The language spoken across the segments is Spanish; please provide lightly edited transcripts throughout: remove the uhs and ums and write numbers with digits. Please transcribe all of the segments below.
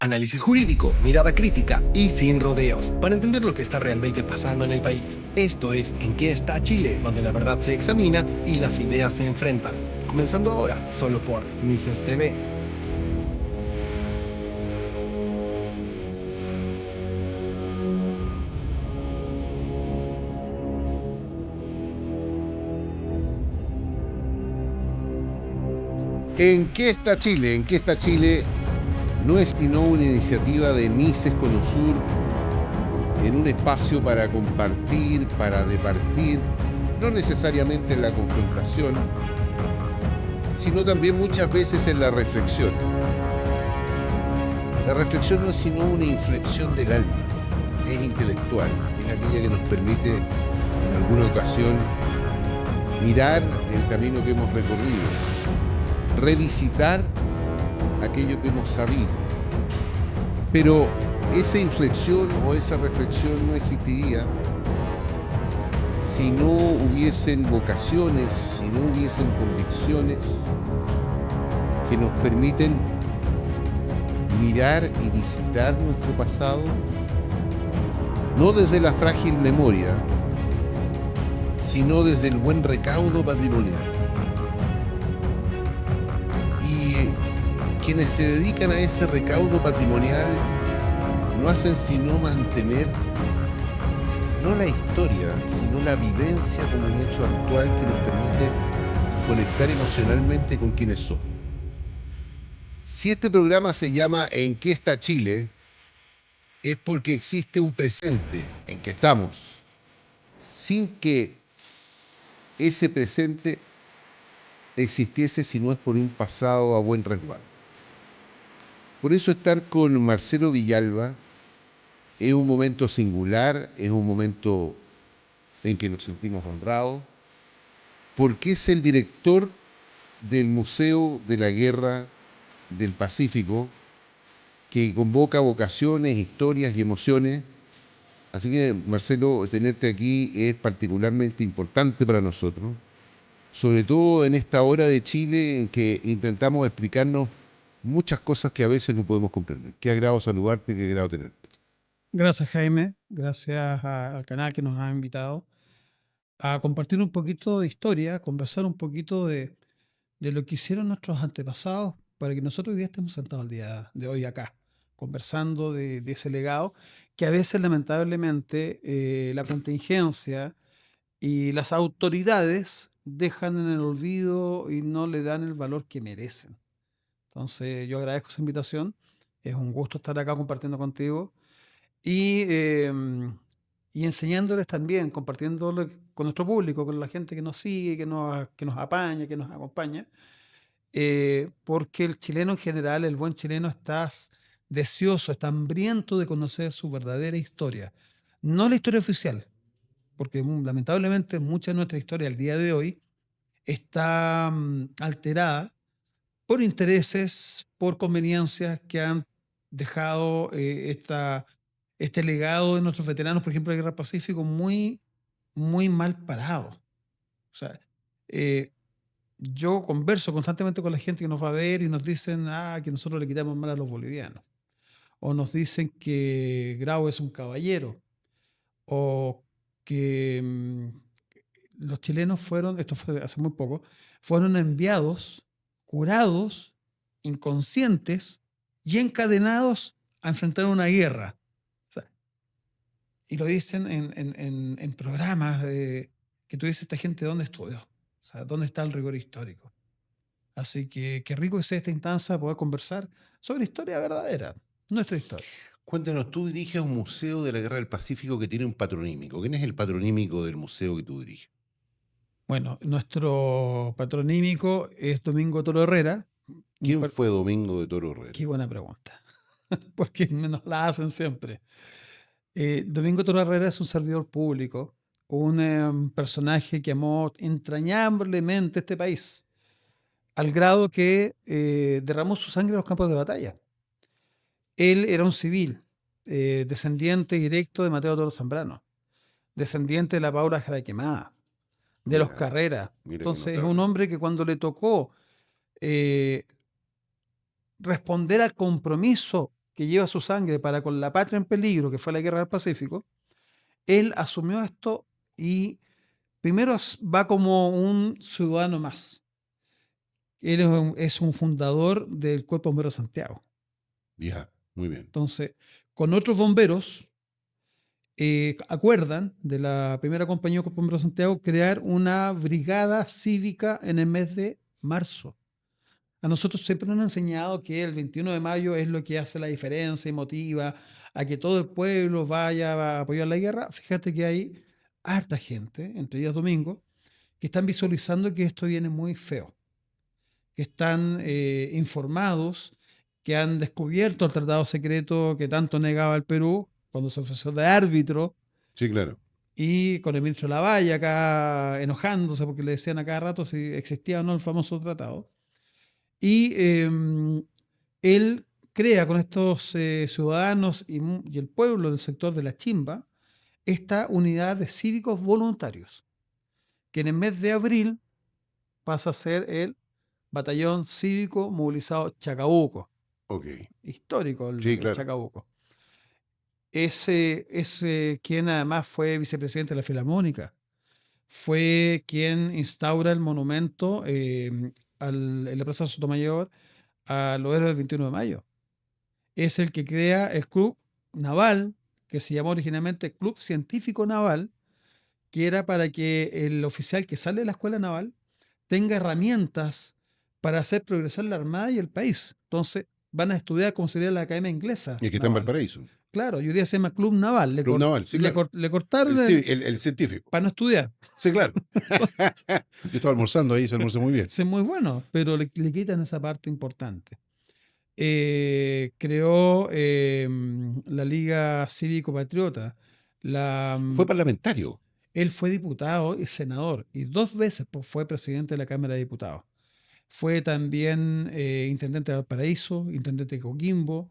Análisis jurídico, mirada crítica y sin rodeos, para entender lo que está realmente pasando en el país. Esto es En qué está Chile, donde la verdad se examina y las ideas se enfrentan. Comenzando ahora, solo por Mises TV. ¿En qué está Chile? ¿En qué está Chile? No es sino una iniciativa de Mises con Usur en un espacio para compartir, para departir, no necesariamente en la confrontación, sino también muchas veces en la reflexión. La reflexión no es sino una inflexión del alma, es intelectual, es aquella que nos permite en alguna ocasión mirar el camino que hemos recorrido, revisitar aquello que hemos sabido. Pero esa inflexión o esa reflexión no existiría si no hubiesen vocaciones, si no hubiesen convicciones que nos permiten mirar y visitar nuestro pasado, no desde la frágil memoria, sino desde el buen recaudo patrimonial. Y quienes se dedican a ese recaudo patrimonial no hacen sino mantener no la historia, sino la vivencia como un hecho actual que nos permite conectar emocionalmente con quienes somos. Si este programa se llama ¿En qué está Chile?, es porque existe un presente en que estamos, sin que ese presente existiese si no es por un pasado a buen resguardo. Por eso estar con Marcelo Villalba es un momento singular, es un momento en que nos sentimos honrados, porque es el director del Museo de la Guerra del Pacífico, que convoca vocaciones, historias y emociones. Así que, Marcelo, tenerte aquí es particularmente importante para nosotros, sobre todo en esta hora de Chile en que intentamos explicarnos muchas cosas que a veces no podemos comprender. Qué agrado saludarte, qué agrado tenerte. Gracias, Jaime. Gracias al canal que nos ha invitado a compartir un poquito de historia, conversar un poquito de lo que hicieron nuestros antepasados para que nosotros hoy día estemos sentados al día de hoy acá, conversando de ese legado que a veces lamentablemente la contingencia y las autoridades dejan en el olvido y no le dan el valor que merecen. Entonces yo agradezco esa invitación. Es un gusto estar acá compartiendo contigo y, y enseñándoles también, compartiéndolo con nuestro público, con la gente que nos sigue, que nos apaña, que nos acompaña, porque el chileno en general, el buen chileno, deseoso, está hambriento de conocer su verdadera historia. No la historia oficial, porque lamentablemente mucha de nuestra historia al día de hoy está alterada por intereses, por conveniencias que han dejado este legado de nuestros veteranos, por ejemplo, de la Guerra del Pacífico, muy, muy mal parado. O sea, eh, yo converso constantemente con la gente que nos va a ver y nos dicen que nosotros le quitamos mal a los bolivianos. O nos dicen que Grau es un caballero. O que los chilenos fueron, esto fue hace muy poco, fueron enviados, curados, inconscientes y encadenados a enfrentar una guerra. O sea, y lo dicen en programas que tú dices, esta gente dónde estudió, o sea, dónde está el rigor histórico. Así que qué rico es esta instancia poder conversar sobre historia verdadera, nuestra historia. Cuéntanos, tú diriges un museo de la Guerra del Pacífico que tiene un patronímico. ¿Quién es el patronímico del museo que tú diriges? Bueno, nuestro patronímico es Domingo Toro Herrera. un ¿Quién per- fue Domingo de Toro Herrera? Qué buena pregunta, porque nos la hacen siempre. Domingo Toro Herrera es un servidor público, un personaje que amó entrañablemente este país, al grado que derramó su sangre en los campos de batalla. Él era un civil, descendiente directo de Mateo Toro Zambrano, descendiente de la Paula Jaraquemada, de los Mira, Carrera. mira qué Entonces es un notable. hombre que cuando le tocó eh, responder al compromiso que lleva su sangre para con la patria en peligro, que fue la guerra del Pacífico, él asumió esto y primero va como un ciudadano más. Él es un fundador del Cuerpo Bombero de Santiago. Ya, muy bien. Entonces, con otros bomberos, acuerdan de la primera compañía de Cuerpo Bombero de Santiago crear una brigada cívica en el mes de marzo. A nosotros siempre nos han enseñado que el 21 de mayo es lo que hace la diferencia y motiva a que todo el pueblo vaya a apoyar la guerra. Fíjate que hay harta gente, entre ellas Domingo, que están visualizando que esto viene muy feo, que están informados, que han descubierto el tratado secreto que tanto negaba el Perú cuando se ofreció de árbitro, Sí, claro. y con el ministro Lavalle acá enojándose porque le decían a cada rato si existía o no el famoso tratado. Y él crea con estos ciudadanos y el pueblo del sector de la Chimba esta unidad de cívicos voluntarios, que en el mes de abril pasa a ser el Batallón Cívico Movilizado Chacabuco. Ok. Histórico Sí, el claro. Chacabuco. Ese quien además fue vicepresidente de la Filarmónica, fue quien instaura el monumento en la Plaza Sotomayor a los héroes del 21 de mayo. Es el que crea el Club Naval, que se llamó originalmente Club Científico Naval, que era para que el oficial que sale de la escuela naval tenga herramientas para hacer progresar la Armada y el país. Entonces, van a estudiar cómo sería la Academia Inglesa. Y aquí está en naval. Valparaíso. Claro, y hoy día se llama Club Naval. Club Naval, sí, claro. Le cortaron El científico. para no estudiar. Sí, claro. Yo estaba almorzando ahí, se almorzó muy bien. Es muy bueno, pero le quitan esa parte importante. Creó la Liga Cívico-Patriota. Fue parlamentario. Él fue diputado y senador, y 2 veces fue presidente de la Cámara de Diputados. Fue también intendente de Valparaíso, intendente de Coquimbo.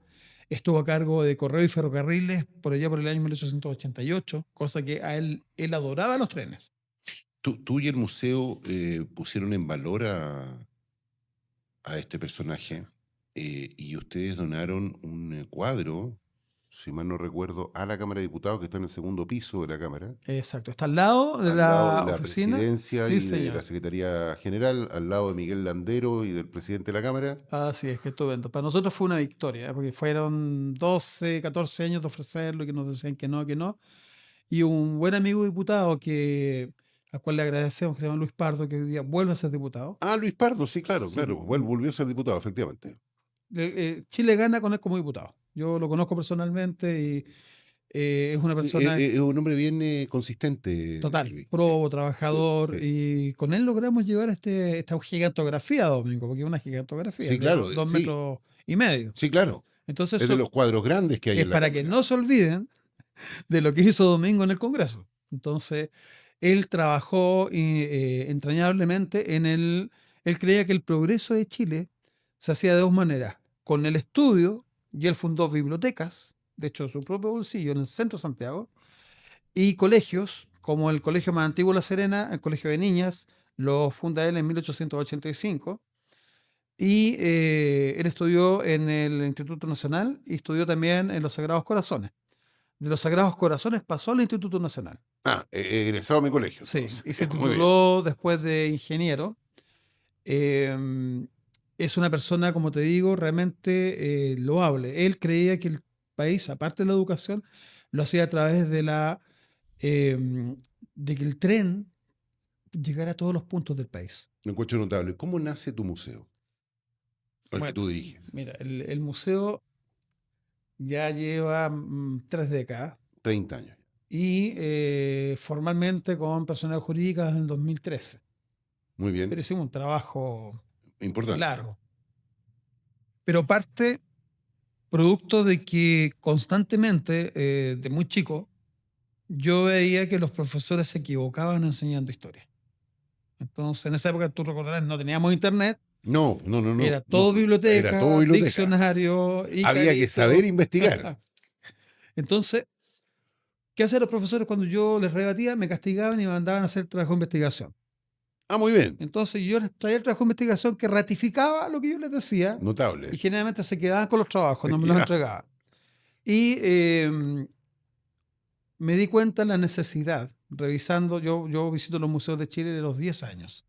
Estuvo a cargo de Correo y Ferrocarriles por allá por el año 1888, cosa que a él adoraba los trenes. Tú y el museo pusieron en valor a este personaje y ustedes donaron un cuadro, si mal no recuerdo, a la Cámara de Diputados, que está en el segundo piso de la Cámara, Exacto, está al lado de al la lado de la oficina. presidencia Sí, y de señor. la Secretaría General, al lado de Miguel Landero y del presidente de la Cámara. Así es, que estupendo. Para nosotros fue una victoria, porque fueron 12, 14 años de ofrecerlo, que nos decían que no, que no. Y un buen amigo diputado al cual le agradecemos, que se llama Luis Pardo, que hoy día vuelve a ser diputado. Ah, Luis Pardo, sí, claro, Sí. claro. Volvió a ser diputado, efectivamente. Chile gana con él como diputado. Yo lo conozco personalmente y es una persona Es un hombre bien consistente. total, Luis. probo, Sí, trabajador, sí. y con él logramos llevar esta gigantografía, Domingo, porque es una gigantografía Sí, de claro, 2 sí. metros y medio. Sí, claro. Entonces Es de los cuadros grandes que hay es en la para que Cámara. no se olviden de lo que hizo Domingo en el Congreso. Entonces, él trabajó entrañablemente él creía que el progreso de Chile se hacía de 2 maneras: con el estudio, y él fundó bibliotecas, de hecho, de su propio bolsillo, en el centro de Santiago, y colegios, como el colegio más antiguo La Serena, el colegio de niñas, lo funda él en 1885. Y él estudió en el Instituto Nacional y estudió también en los Sagrados Corazones. De los Sagrados Corazones pasó al Instituto Nacional. Ah, egresado a mi colegio. Sí, Entonces. y se Muy bien. tituló después de ingeniero. Es una persona, como te digo, realmente loable. Él creía que el país, aparte de la educación, lo hacía a través de que el tren llegara a todos los puntos del país. Lo encuentro notable. ¿Cómo nace tu museo? El que Bueno, tú diriges. mira, el museo ya lleva 3 décadas 30 años. y formalmente con personalidad jurídica en el 2013. Muy bien. Pero hicimos un trabajo Importante. largo. Pero parte producto de que constantemente, de muy chico, yo veía que los profesores se equivocaban enseñando historia. Entonces, en esa época, tú recordarás, no teníamos internet, No. era todo no, biblioteca, Era todo biblioteca. diccionario, Había que Icarito. saber investigar. Entonces, ¿qué hacían los profesores cuando yo les rebatía? Me castigaban y me mandaban a hacer trabajo de investigación. Ah, muy bien. Entonces, yo les traía el trabajo de investigación que ratificaba lo que yo les decía, y Notable. generalmente se quedaban con los trabajos, no me los Ya. entregaban. Y me di cuenta de la necesidad, revisando, yo visito los museos de Chile de los 10 años,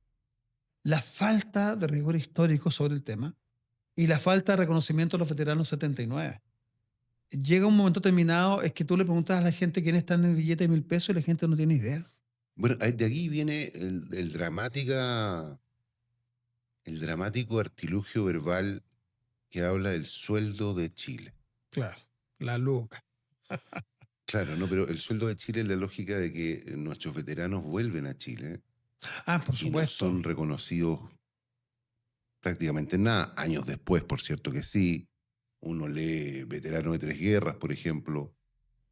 la falta de rigor histórico sobre el tema y la falta de reconocimiento de los veteranos 79. Llega un momento terminado, es que tú le preguntas a la gente quién está en el billete de 1.000 pesos y la gente no tiene idea. Bueno, de aquí viene el dramático artilugio verbal que habla del sueldo de Chile. Claro, la luca. Claro, no, pero el sueldo de Chile es la lógica de que nuestros veteranos vuelven a Chile Ah, por y no supuesto. son reconocidos prácticamente en nada. Años después, por cierto que sí. Uno lee Veterano de Tres Guerras, por ejemplo,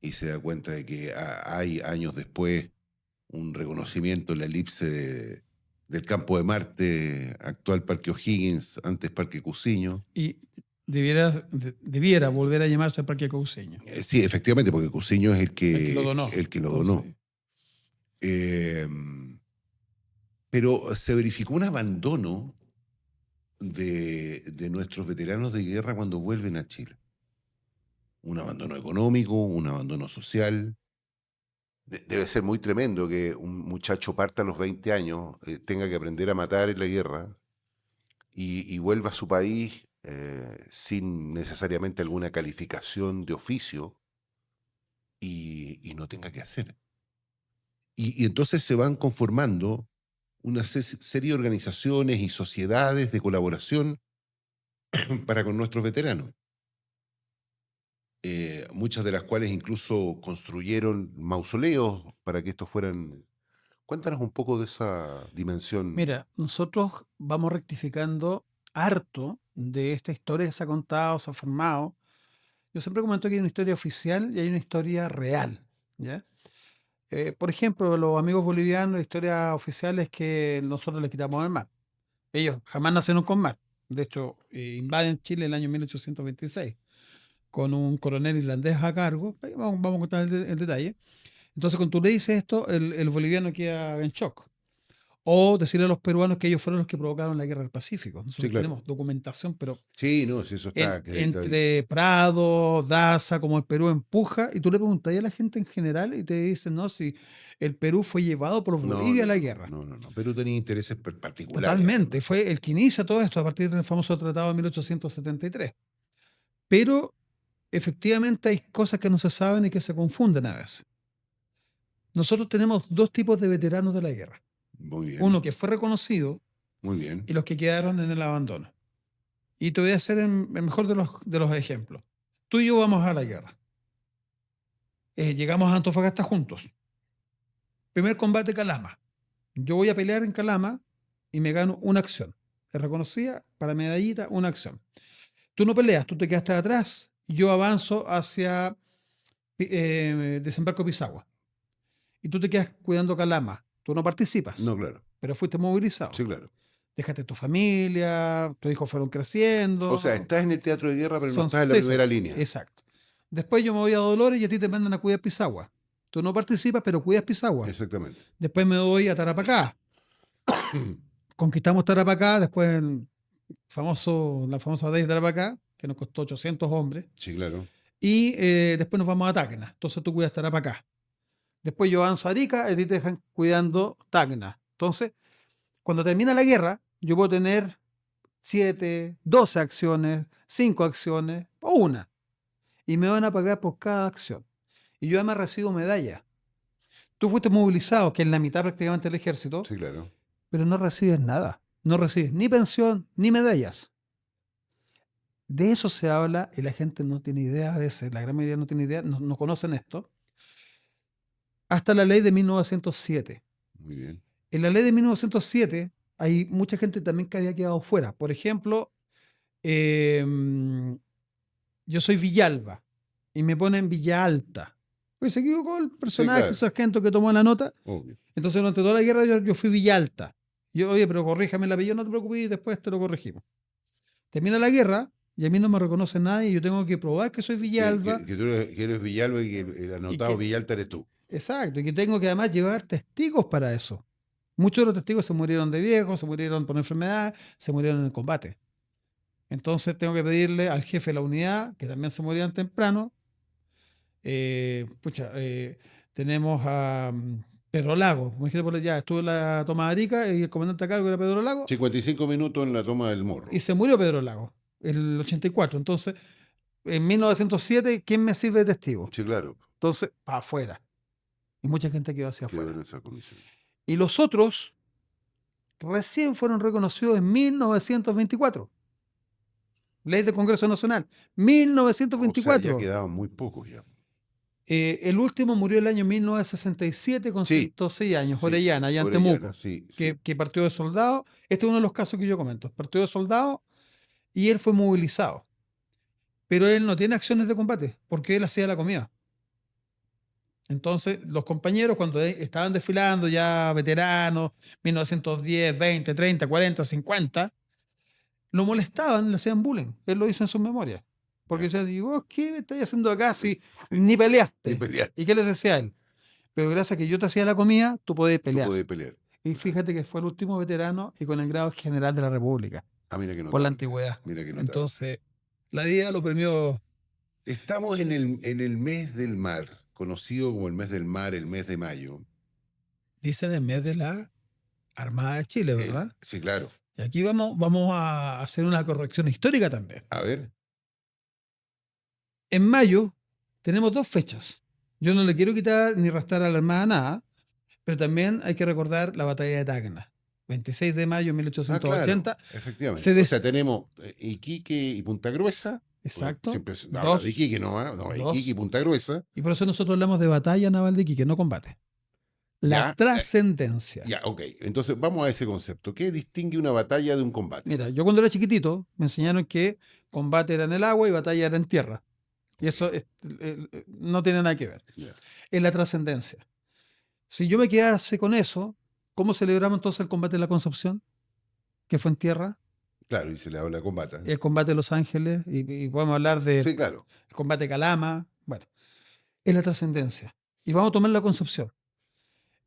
y se da cuenta de que hay años después un reconocimiento en la elipse del campo de Marte, actual Parque O'Higgins, antes Parque Cusiño. Y debiera volver a llamarse Parque Couceño, Sí, efectivamente, porque Cusiño es el que lo donó. el que lo donó. Sí. Pero se verificó un abandono de nuestros veteranos de guerra cuando vuelven a Chile. Un abandono económico, un abandono social. Debe ser muy tremendo que un muchacho parta a los 20 años, tenga que aprender a matar en la guerra y vuelva a su país sin necesariamente alguna calificación de oficio y no tenga que hacer. Y entonces se van conformando una serie de organizaciones y sociedades de colaboración para con nuestros veteranos. Muchas de las cuales incluso construyeron mausoleos para que estos fueran... Cuéntanos un poco de esa dimensión. Mira, nosotros vamos rectificando harto de esta historia que se ha contado, se ha formado. Yo siempre comento que hay una historia oficial y hay una historia real, ¿ya? Por ejemplo, los amigos bolivianos, la historia oficial es que nosotros les quitamos el mar. Ellos jamás nacieron con mar. De hecho, invaden Chile en el año 1826 con un coronel irlandés a cargo. Vamos a contar el detalle. Entonces, cuando tú le dices esto, el boliviano queda en shock. O decirle a los peruanos que ellos fueron los que provocaron la guerra del Pacífico. Nosotros Sí, claro. tenemos documentación, pero Sí, no, si eso está acreditadísimo. entre Prado, Daza, como el Perú empuja, y tú le preguntas a la gente en general y te dicen, no, si el Perú fue llevado por Bolivia a la guerra. No. Perú tenía intereses particulares. Totalmente. además. Fue el que inicia todo esto a partir del famoso tratado de 1873. Pero efectivamente hay cosas que no se saben y que se confunden a veces. Nosotros tenemos dos tipos de veteranos de la guerra. Muy bien. Uno que fue reconocido Muy bien. y los que quedaron en el abandono. Y te voy a hacer el mejor de los ejemplos. Tú y yo vamos a la guerra. Llegamos a Antofagasta juntos. Primer combate, Calama. Yo voy a pelear en Calama y me gano una acción. Es reconocida para medallita, una acción. Tú no peleas, tú te quedaste atrás. Yo avanzo hacia Desembarco Pisagua. Y tú te quedas cuidando Calama. Tú no participas, No, claro. pero fuiste movilizado. Sí, claro. Dejaste tu familia, tus hijos fueron creciendo. O sea, estás en el teatro de guerra, pero no Son estás en la 6 primera años. línea. Exacto. Después yo me voy a Dolores y a ti te mandan a cuidar Pisagua. Tú no participas, pero cuidas Pisagua. Exactamente. Después me voy a Tarapacá. Conquistamos Tarapacá, después la famosa batalla de Tarapacá, que nos costó 800 hombres. Sí, claro. Y después nos vamos a Tacna. Entonces tú cuidas Tarapacá. Después yo avanzo a Arica y a ti te dejan cuidando Tacna. Entonces, cuando termina la guerra, yo puedo tener 7, 12 acciones, 5 acciones o una. Y me van a pagar por cada acción. Y yo además recibo medalla. Tú fuiste movilizado, que es la mitad prácticamente del ejército, Sí, claro. pero no recibes nada. No recibes ni pensión ni medallas. De eso se habla y la gente no tiene idea a veces, la gran mayoría no tiene idea, no conocen esto. Hasta la ley de 1907. Muy bien. En la ley de 1907 hay mucha gente también que había quedado fuera. Por ejemplo, yo soy Villalba y me ponen Villa Alta. Pues se equivocó el personaje, claro. el sargento que tomó la nota. Obvio. Entonces, durante toda la guerra yo fui Villa Alta. Yo, oye, pero corríjame el apellido, no te preocupes, y después te lo corregimos. Termina la guerra y a mí no me reconoce nadie y yo tengo que probar que soy Villalba. Que tú eres Villalba y que el anotado Villalta eres tú. Exacto, y que tengo que además llevar testigos para eso. Muchos de los testigos se murieron de viejos, se murieron por enfermedad, se murieron en el combate. Entonces tengo que pedirle al jefe de la unidad, que también se morían temprano, Pucha, tenemos a Pedro Lago. Imagínate, ya estuvo en la toma de Arica y el comandante a cargo era Pedro Lago 55 minutos en la toma del Morro. y se murió Pedro Lago en el 84. Entonces, en 1907, ¿quién me sirve de testigo? Sí, claro, Entonces, para afuera. Y mucha gente quedó hacia quedó afuera. en esa condición. Y los otros recién fueron reconocidos en 1924. Ley del Congreso Nacional, O sea, ya 1924. quedaban muy pocos ya. El último murió el año 1967 con Sí, 106 años, sí, Orellana, allá en Orellana, Temuco, sí, que, sí. que partió de soldado. Este es uno de los casos que yo comento. Partió de soldado y él fue movilizado. Pero él no tiene acciones de combate porque él hacía la comida. Entonces, los compañeros, cuando estaban desfilando ya veteranos, 1910, 20, 30, 40, 50, lo molestaban, le hacían bullying. Él lo dice en sus memorias. Porque Ya. decía, ¿y vos qué me estás haciendo acá si ni Ni peleaste? pelear. ¿Y qué les decía él? Pero gracias a que yo te hacía la comida, tú podés Tú pelear. podés pelear. Y fíjate que fue el último veterano y con el grado general de la República, Ah, mira que por la notable. antigüedad. Mira que notable. Entonces, la vida lo premió. Estamos en el mes del mar, conocido como el mes del mar, el mes de mayo. Dicen en mes de la Armada de Chile, ¿verdad? Sí, claro. Y aquí vamos a hacer una corrección histórica también. A ver, En mayo tenemos dos fechas. Yo no le quiero quitar ni restar a la Armada nada, pero también hay que recordar la batalla de Tacna. 26 de mayo de claro, 1880. efectivamente. Se des- O sea, tenemos Iquique y Punta Gruesa. Exacto. Siempre se habla Dos. de Iquique, ¿no? No, Dos. Iquique y Punta Gruesa. Y por eso nosotros hablamos de batalla naval de Iquique, no combate. La Ya, trascendencia. Ya, ok. Entonces vamos a ese concepto. ¿Qué distingue una batalla de un combate? Mira, yo cuando era chiquitito me enseñaron que combate era en el agua y batalla era en tierra. Y eso no tiene nada que ver. Ya. Es la trascendencia. Si yo me quedase con eso, ¿cómo celebramos entonces el combate de la Concepción? Que fue en tierra, Claro, y se le habla de combate. el combate de Los Ángeles, y podemos hablar del Sí, claro. combate de Calama. Bueno, es la trascendencia. Y vamos a tomar la Concepción.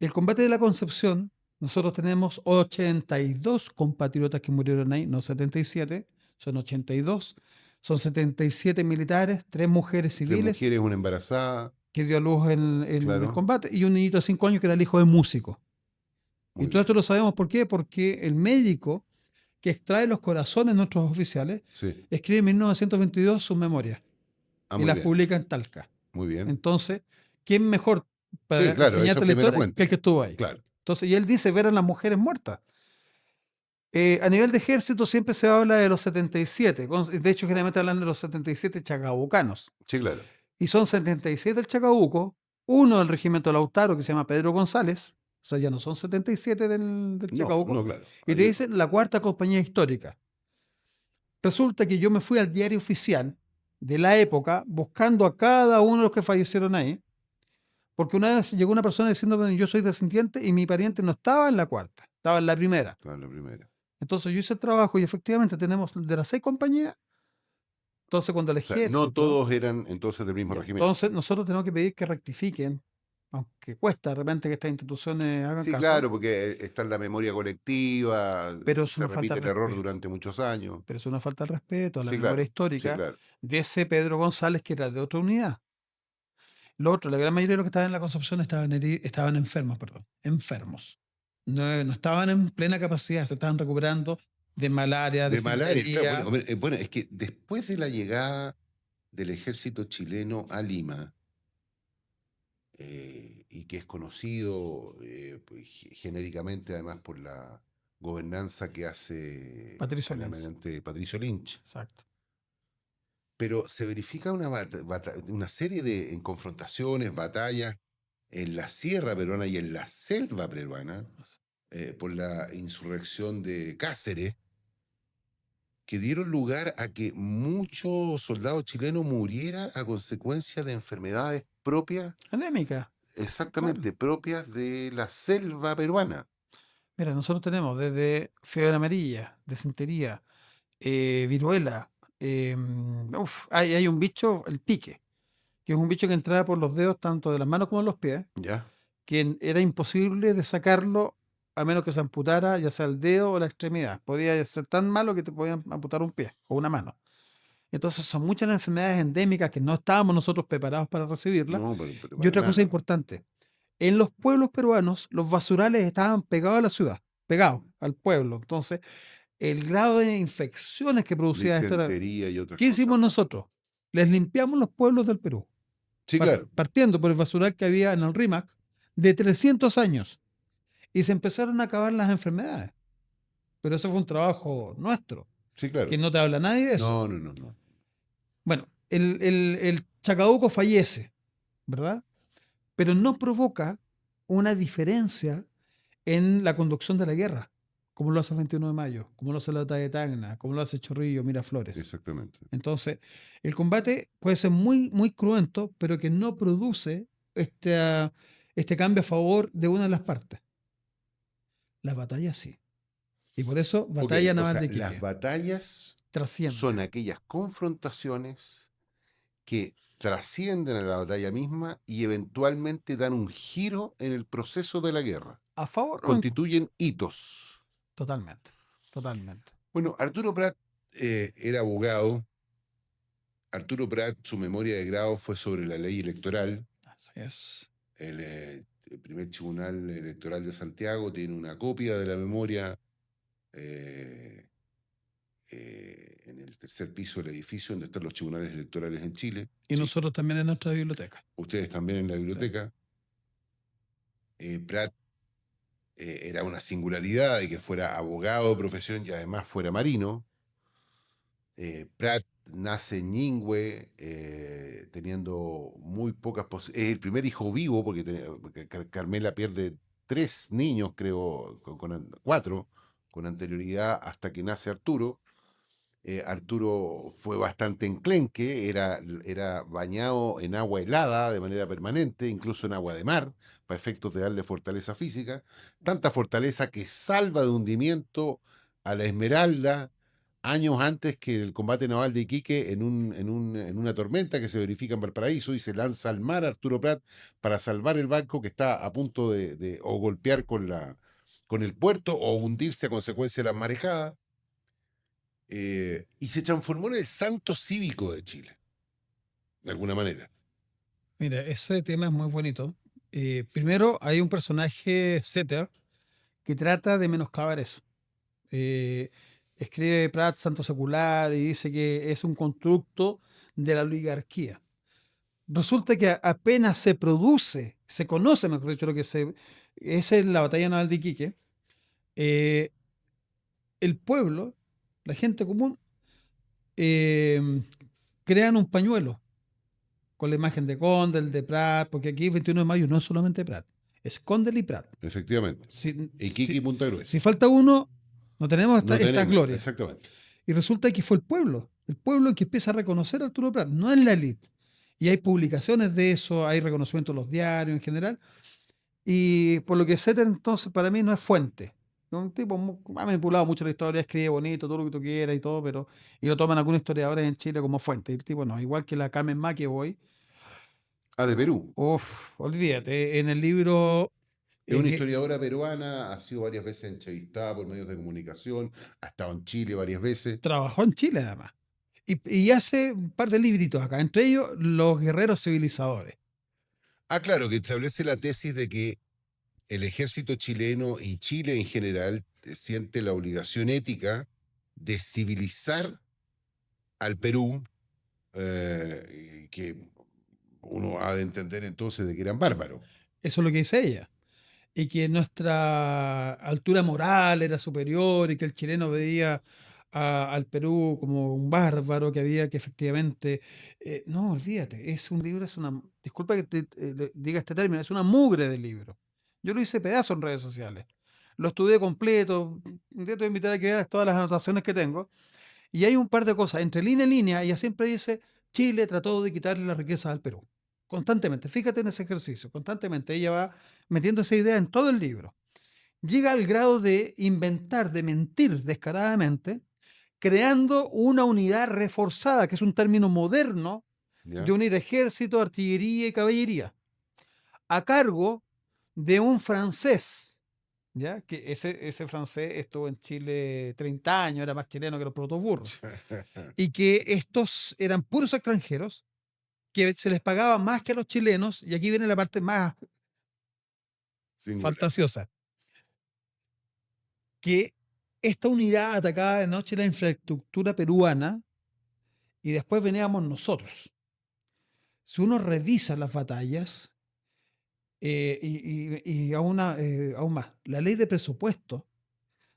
El combate de la Concepción, nosotros tenemos 82 compatriotas que murieron ahí, no 77, son 82. Son 77 militares, 3 mujeres Tres civiles mujeres, una embarazada. que dio a luz en el Claro. combate y un niñito de 5 años que era el hijo de músico. Muy Y todo bien. esto lo sabemos ¿por qué? Porque el médico que extrae los corazones de nuestros oficiales Sí. escribe en 1922 sus memorias Ah, y muy las bien. publica en Talca. Muy bien. Entonces, ¿quién mejor para Sí, claro, esa enseñarte la primera historia fuente. que el que estuvo ahí? Claro. Entonces, y él dice ver a las mujeres muertas. A nivel de ejército siempre se habla de los 77, de hecho generalmente hablan de los 77 chacabucanos. Sí, claro. Y son 77 del Chacabuco, uno del regimiento Lautaro que se llama Pedro González, o sea, ya no son 77 del No, Chacabuco, no, claro. y te dicen la cuarta compañía histórica. Resulta que yo me fui al diario oficial de la época buscando a cada uno de los que fallecieron ahí, porque una vez llegó una persona diciendo yo soy descendiente y mi pariente no estaba en la cuarta, estaba en la primera. Estaba en la primera. Entonces yo hice el trabajo y efectivamente tenemos de las 6 compañías. Entonces cuando el O sea, ejército... no todos eran entonces del mismo Ya, regimiento. entonces nosotros tenemos que pedir que rectifiquen, aunque cuesta de repente que estas instituciones hagan Sí, caso, claro, porque está en la memoria colectiva, pero es se una falta repite de el error respeto. durante muchos años. Pero es una falta de respeto a la Sí, memoria claro. Sí, histórica claro. de ese Pedro González que era de otra unidad. Lo otro, la gran mayoría de los que estaban en la Concepción estaban enfermos, perdón, enfermos. No estaban en plena capacidad, se estaban recuperando de malaria, de De malaria, claro. disentería. Bueno, es que después de la llegada del ejército chileno a Lima, y que es conocido pues, genéricamente además por la gobernanza que hace Patricio Lenz. mediante Patricio Lynch, Exacto. pero se verifica una serie de confrontaciones, batallas en la sierra peruana y en la selva peruana por la insurrección de Cáceres, que dieron lugar a que muchos soldados chilenos murieran a consecuencia de enfermedades propias, Endémica. exactamente, propias de la selva peruana. Mira, nosotros tenemos desde fiebre amarilla, disentería, viruela. Hay un bicho, el pique, que es un bicho que entraba por los dedos tanto de las manos como de los pies, ¿Ya? que era imposible de sacarlo a menos que se amputara ya sea el dedo o la extremidad. Podía ser tan malo que te podían amputar un pie o una mano. Entonces son muchas las enfermedades endémicas que no estábamos nosotros preparados para recibirlas. No, pero Y para otra cosa nada. importante, en los pueblos peruanos los basurales estaban pegados a la ciudad, pegados al pueblo. Entonces el grado de infecciones que producía esto era... Disentería y otras ¿Qué hicimos cosas. nosotros? Les limpiamos los pueblos del Perú, Sí, claro. partiendo por el basural que había en el RIMAC de 300 años. Y se empezaron a acabar las enfermedades. Pero eso fue un trabajo nuestro, Sí, que claro. no te habla nadie de eso. No, no, no, no. Bueno, el Chacabuco fallece, ¿verdad? Pero no provoca una diferencia en la conducción de la guerra, como lo hace el 21 de mayo, como lo hace la batalla de Tacna, como lo hace Chorrillo, Miraflores. Exactamente. Entonces, el combate puede ser muy, muy cruento, pero que no produce este cambio a favor de una de las partes. La batalla sí. Y por eso, Ok, batalla o naval sea, de las Iquique batallas trasciende. son aquellas confrontaciones que trascienden a la batalla misma y eventualmente dan un giro en el proceso de la guerra. A favor o en... Constituyen hitos. Totalmente, totalmente. Bueno, Arturo Prat era abogado. Arturo Prat, su memoria de grado fue sobre la ley electoral. Así es. El primer tribunal electoral de Santiago tiene una copia de la memoria eh, en el tercer piso del edificio donde están los tribunales electorales en Chile. Y Sí, nosotros también en nuestra biblioteca. ustedes también en la Sí. biblioteca. Prat era una singularidad de que fuera abogado de profesión y además fuera marino. Prat nace en Ñingüe, teniendo muy pocas posibilidades. Es el primer hijo vivo, porque Carmela pierde 3 niños, creo, 4, con anterioridad hasta que nace Arturo. Arturo fue bastante enclenque, era bañado en agua helada de manera permanente, incluso en agua de mar, para efectos de darle fortaleza física. Tanta fortaleza que salva de hundimiento a la Esmeralda años antes que el combate naval de Iquique en una tormenta que se verifica en Valparaíso y se lanza al mar Arturo Prat para salvar el barco que está a punto de o golpear con el puerto o hundirse a consecuencia de las marejadas. Y se transformó en el santo cívico de Chile, de alguna manera. Mira, ese tema es muy bonito. Primero, hay un personaje, Setter, que trata de menoscabar eso. Eh, Escribe Prat Santo Secular y dice que es un constructo de la oligarquía. Resulta que apenas se produce, se conoce, mejor dicho, lo que se... Esa es la batalla naval de Iquique. eh, el pueblo, la gente común, eh, crean un pañuelo con la imagen de Condel, de Prat, porque aquí 21 de mayo no es solamente Prat, es Condel y Prat. Efectivamente. Iquique y Punta Gruesa. Si falta uno, no tenemos No esta tenemos, gloria. exactamente. Y resulta que fue el pueblo que empieza a reconocer a Arturo Prat, no es la élite. Y hay publicaciones de eso, hay reconocimiento en los diarios en general. Y por lo que Setter entonces para mí no es fuente. Es un tipo ha manipulado mucho la historia, escribe bonito, todo lo que tú quieras y todo, pero y lo toman algunos historiadores en Chile como fuente. Y el tipo no, igual que la Carmen McEvoy. Ah, de Perú. Uf, olvídate, en el libro Es una que historiadora peruana, ha sido varias veces entrevistada por medios de comunicación, ha estado en Chile varias veces. trabajó en Chile además. Y hace un par de libritos acá, entre ellos Los Guerreros Civilizadores. Ah, claro, que establece la tesis de que el ejército chileno y Chile en general siente la obligación ética de civilizar al Perú, que uno ha de entender entonces de que eran bárbaros. Eso es lo que dice ella. Y que nuestra altura moral era superior y que el chileno veía al Perú como un bárbaro que había que efectivamente... no, olvídate, es un libro, es una... Disculpa que diga este término, es una mugre de libro. Yo lo hice pedazo en redes sociales. Lo estudié completo, intento invitar a que veas todas las anotaciones que tengo. Y hay un par de cosas. Entre línea y línea, ella siempre dice, Chile trató de quitarle la riqueza al Perú. Constantemente. Fíjate en ese ejercicio. Constantemente. Ella va metiendo esa idea en todo el libro. Llega al grado de inventar, de mentir descaradamente, creando una unidad reforzada, que es un término moderno ¿Ya? de unir ejército, artillería y caballería, a cargo de un francés ¿ya? Que ese francés estuvo en Chile 30 años, era más chileno que los protos burros. Y que estos eran puros extranjeros, que se les pagaba más que a los chilenos, y aquí viene la parte más Singular. fantasiosa, que esta unidad atacaba de noche la infraestructura peruana y después veníamos nosotros. Si uno revisa las batallas, y aún más, la ley de presupuesto,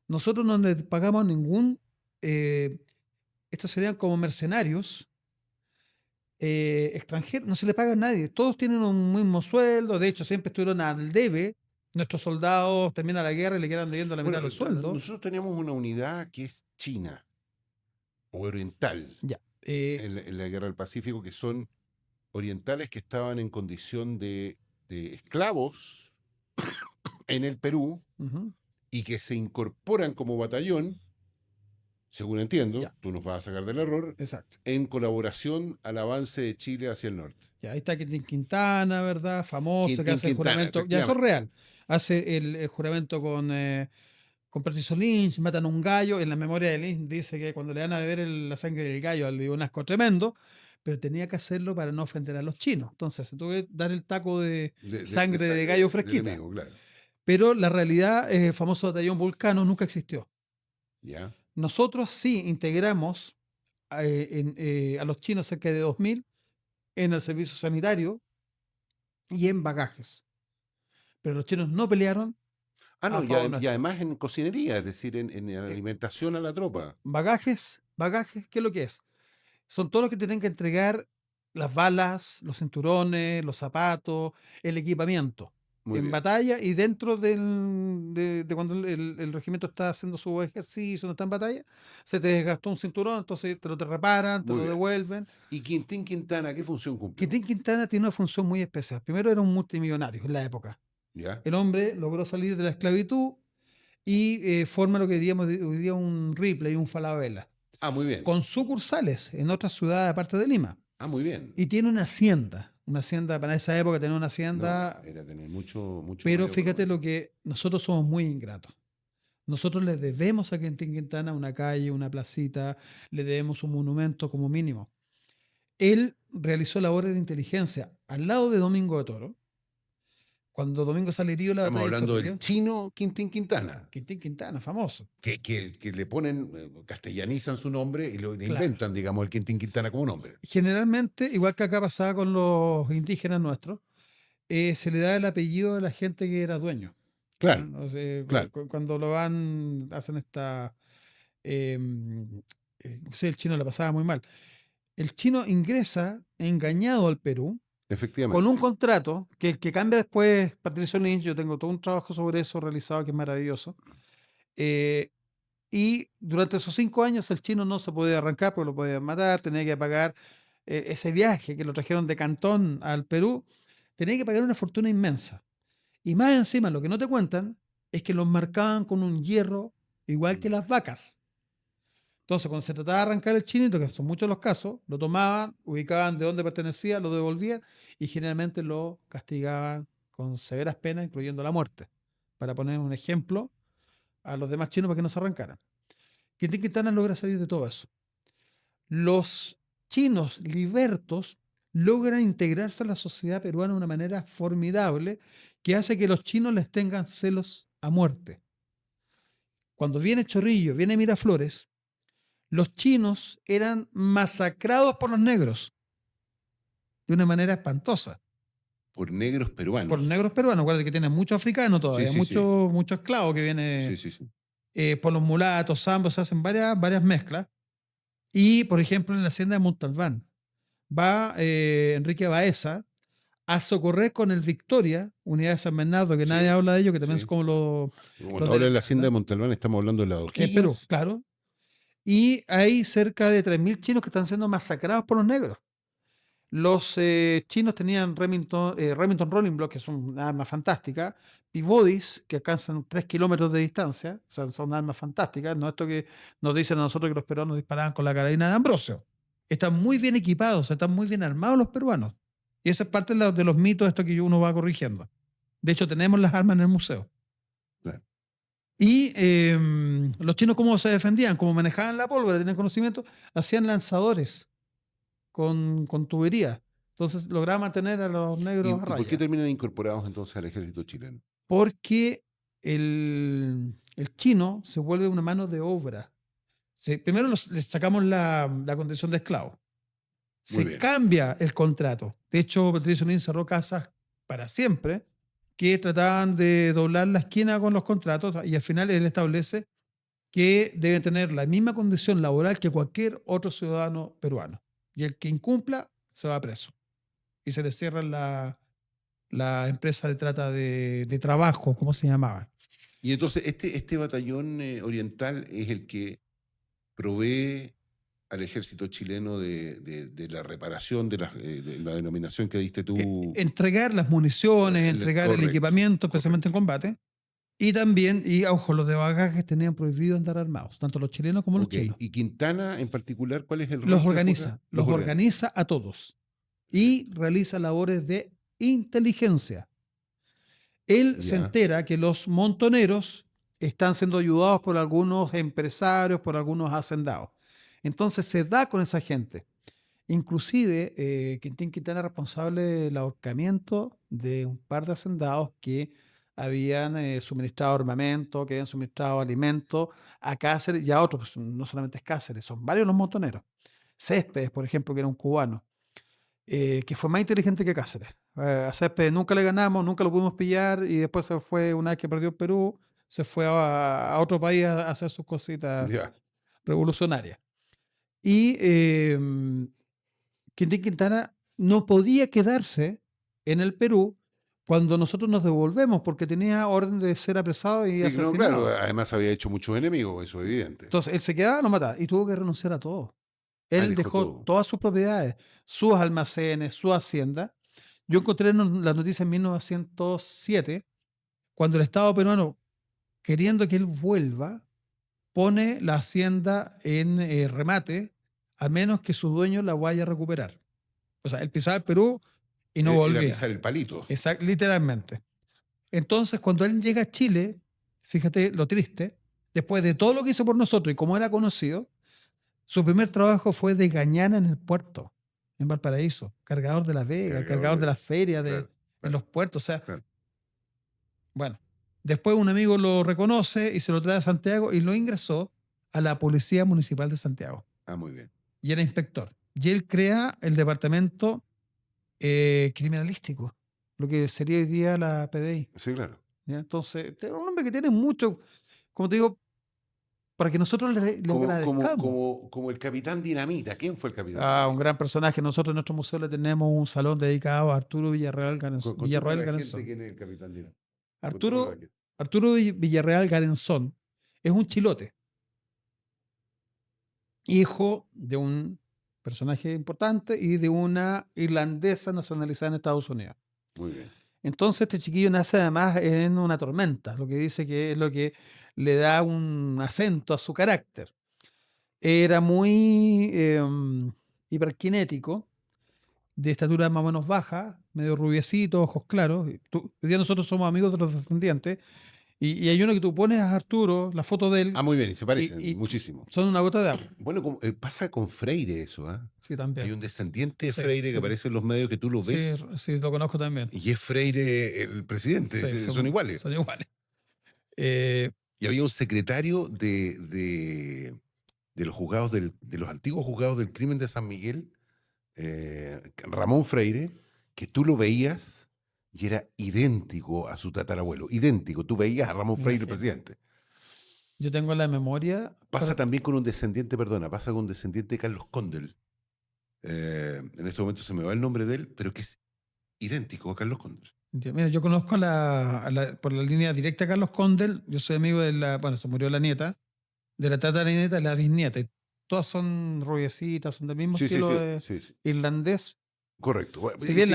nosotros no le pagamos ningún, estos serían como mercenarios extranjeros, no se le paga a nadie, todos tienen un mismo sueldo, de hecho siempre estuvieron al debe, nuestros soldados terminan la guerra y le quedan debiendo la mitad Bueno, del sueldo. nosotros teníamos una unidad que es china o oriental Ya, en la Guerra del Pacífico, que son orientales que estaban en condición de esclavos en el Perú ujú, y que se incorporan como batallón, según entiendo, Ya. tú nos vas a sacar del error, exacto. en colaboración al avance de Chile hacia el norte. Ya, ahí está Quintín Quintana, ¿verdad? Famoso, que Quintín hace el Quintana, juramento, ya eso es efectivamente. real. Hace el juramento con Patricio Lynch, matan a un gallo. En la memoria de Lynch dice que cuando le dan a beber la sangre del gallo, le dio un asco tremendo, pero tenía que hacerlo para no ofender a los chinos. Entonces se tuvo que dar el taco de sangre de gallo del fresquita. enemigo, claro. Pero la realidad, el famoso batallón Vulcano nunca existió. ¿Ya? Nosotros sí integramos a los chinos cerca de 2000 en el servicio sanitario y en bagajes. Pero los chinos no pelearon Ah, a no, favor y nuestro. además en cocinería, es decir, en Eh, alimentación a la tropa. Bagajes, ¿qué es lo que es? Son todos los que tienen que entregar las balas, los cinturones, los zapatos, el equipamiento Muy en bien. batalla y dentro de cuando el regimiento está haciendo su ejercicio, no está en batalla, se te desgastó un cinturón, entonces te reparan, te Muy lo bien. devuelven. ¿Y Quintín Quintana qué función cumplió? Quintín Quintana tiene una función muy especial. Primero era un multimillonario en la época. ¿Ya? El hombre logró salir de la esclavitud y forma lo que diríamos hoy día un Ripley, un Falabella, Ah, muy bien. con sucursales en otras ciudades aparte de Lima. Ah, muy bien. Y tiene una hacienda para esa época tener una No, hacienda, era tener mucho pero manejo fíjate económico. lo que nosotros somos muy ingratos. Nosotros le debemos a Quintín Quintana una calle, una placita, le debemos un monumento como mínimo. Él realizó labores de inteligencia al lado de Domingo de Toro. Cuando Domingo sale herido en la Estamos batalla de hablando del Chorrillos, chino Quintín Quintana, Quintín Quintana, famoso. que le ponen, castellanizan su nombre y le Claro. inventan, digamos, el Quintín Quintana como nombre. Generalmente, igual que acá pasaba con los indígenas nuestros, se le da el apellido de la gente que era dueño. Claro, ¿No? O sea, claro. cuando lo van, hacen esta... no sé, el chino la pasaba muy mal. El chino ingresa engañado al Perú Efectivamente. con un contrato que cambia después Patricio Lynch. Yo tengo todo un trabajo sobre eso realizado que es maravilloso. Y durante esos 5 años el chino no se podía arrancar porque lo podían matar, tenía que pagar ese viaje que lo trajeron de Cantón al Perú, tenía que pagar una fortuna inmensa. Y más encima, lo que no te cuentan es que los marcaban con un hierro igual que las vacas. Entonces, cuando se trataba de arrancar el chinito, que son muchos los casos, lo tomaban, ubicaban de dónde pertenecía, lo devolvían y generalmente lo castigaban con severas penas, incluyendo la muerte, para poner un ejemplo a los demás chinos para que no se arrancaran. Quintín Quintana logra salir de todo eso. Los chinos libertos logran integrarse a la sociedad peruana de una manera formidable que hace que los chinos les tengan celos a muerte. Cuando viene Chorrillo, viene Miraflores, los chinos eran masacrados por los negros de una manera espantosa. Por negros peruanos. Por los negros peruanos, acuérdate que tienen muchos africanos todavía, Sí, sí, mucho esclavo que viene sí, sí, sí. por los mulatos, zambos, se hacen varias mezclas. Y, por ejemplo, en la hacienda de Montalbán, va Enrique Baeza a socorrer con el Victoria, unidad de San Bernardo, que Sí, nadie habla de ello, que también sí. es como los Cuando de habla la de la hacienda de Irlanda, Montalbán, estamos hablando de la que es Perú, O'Higgins. claro. Y hay cerca de 3000 chinos que están siendo masacrados por los negros. Los chinos tenían Remington Rolling Block, que es un arma fantástica, Peabodys, que alcanzan 3 kilómetros de distancia, o sea, son armas fantásticas, no esto que nos dicen a nosotros que los peruanos disparaban con la carabina de Ambrosio. Están muy bien equipados, están muy bien armados los peruanos. Y esa es parte de los mitos, esto que uno va corrigiendo. De hecho, tenemos las armas en el museo. Claro. Y los chinos, ¿cómo se defendían? Como manejaban la pólvora, tenían conocimiento, hacían lanzadores con tuberías. Entonces lograban mantener a los negros a Y por qué raya. terminan incorporados entonces al ejército chileno? Porque el chino se vuelve una mano de obra. Primero les sacamos la condición de esclavo. Muy Se bien. cambia el contrato. De hecho, Patricio Lin cerró casas para siempre que trataban de doblar la esquina con los contratos y al final él establece que deben tener la misma condición laboral que cualquier otro ciudadano peruano. Y el que incumpla se va preso. Y se le cierra la empresa de trata de trabajo, ¿cómo se llamaba? Y entonces este batallón oriental es el que provee al ejército chileno de la reparación de la denominación que diste tú. Entregar las municiones, entregar el Correcto, equipamiento, especialmente en correcto. combate. Y también, ojo, los de bagaje tenían prohibido andar armados, tanto los chilenos como los Ok, chinos. y Quintana en particular, ¿cuál es el Los rol que juega? organiza, los organiza a todos y Perfecto. realiza labores de inteligencia. Él se Ya, entera que los montoneros están siendo ayudados por algunos empresarios, por algunos hacendados. Entonces se da con esa gente. Inclusive, Quintín Quintana es responsable del ahorcamiento de un par de hacendados que habían suministrado armamento, que habían suministrado alimentos a Cáceres y a otros, pues, no solamente es Cáceres, son varios los montoneros. Céspedes, por ejemplo, que era un cubano, que fue más inteligente que Cáceres. A Céspedes nunca le ganamos, nunca lo pudimos pillar y después se fue, una vez que perdió Perú, se fue a otro país a hacer sus cositas ya. revolucionarias. Y Quintín Quintana no podía quedarse en el Perú cuando nosotros nos devolvemos porque tenía orden de ser apresado y Sí, no, claro, asesinado. además había hecho muchos enemigos, eso es evidente. Entonces él se quedaba, lo mataba y tuvo que renunciar a todo. Ah, Él dejó dejó todo. todas sus propiedades, sus almacenes, su hacienda. Yo encontré la noticia en 1907, cuando el Estado peruano, queriendo que él vuelva, pone la hacienda en remate, a menos que su dueño la vaya a recuperar. O sea, él pisaba el Perú y no Era volvía. pisar el palito. Literalmente. Entonces, cuando él llega a Chile, fíjate lo triste, después de todo lo que hizo por nosotros y como era conocido, su primer trabajo fue de gañana en el puerto, en Valparaíso, cargador de la Vega, Cargador cargador de las ferias claro, en claro, los puertos. O sea, claro. bueno, después un amigo lo reconoce y se lo trae a Santiago y lo ingresó a la Policía Municipal de Santiago. Ah, muy bien. Y era inspector. Y él crea el departamento criminalístico, lo que sería hoy día la PDI. Sí, claro. ¿Ya? Entonces, es un hombre que tiene mucho, como te digo, para que nosotros le agradezcamos. Como el Capitán Dinamita. ¿Quién fue el Capitán Un Dinamita? gran personaje. Nosotros en nuestro museo le tenemos un salón dedicado a Arturo Contémosle a Villarreal la gente Garenzón. quién es el Capitán Dinamita. Contémosle a la Arturo, gente. Arturo Villarreal Garenzón es un chilote, hijo de un personaje importante y de una irlandesa nacionalizada en Estados Unidos. Muy bien. Entonces este chiquillo nace además en una tormenta, lo que dice que es lo que le da un acento a su carácter. Era muy hiperkinético, de estatura más o menos baja, medio rubiecito, ojos claros. Hoy día nosotros somos amigos de los descendientes y hay uno que tú pones a Arturo, la foto de él, Ah, muy bien, y se parecen y muchísimo. son una gota de agua. Bueno, pasa con Freire eso, ¿ah? Sí, Hay también. un descendiente de Sí, Freire que sí, sí. aparece en los medios que tú lo Sí, ves sí, lo conozco también. y es Freire el presidente, Sí, son iguales. son iguales. Eh, Y había un secretario de los juzgados de los antiguos juzgados del crimen de San Miguel, Ramón Freire, que tú lo veías y era idéntico a su tatarabuelo, idéntico. Tú veías a Ramón Freire, el Imagínate. presidente. Yo tengo la memoria. Pasa también con un descendiente, perdona, pasa con un descendiente de Carlos Condel. En este momento se me va el nombre de él, pero que es idéntico a Carlos Condel. Mira, yo conozco por la línea directa a Carlos Condel. Yo soy amigo bueno, se murió la nieta, de la tataranieta y la bisnieta. Y todas son rubiecitas, son del mismo Sí, sí, estilo sí, de sí, sí. irlandés. Correcto. Bueno, Si bien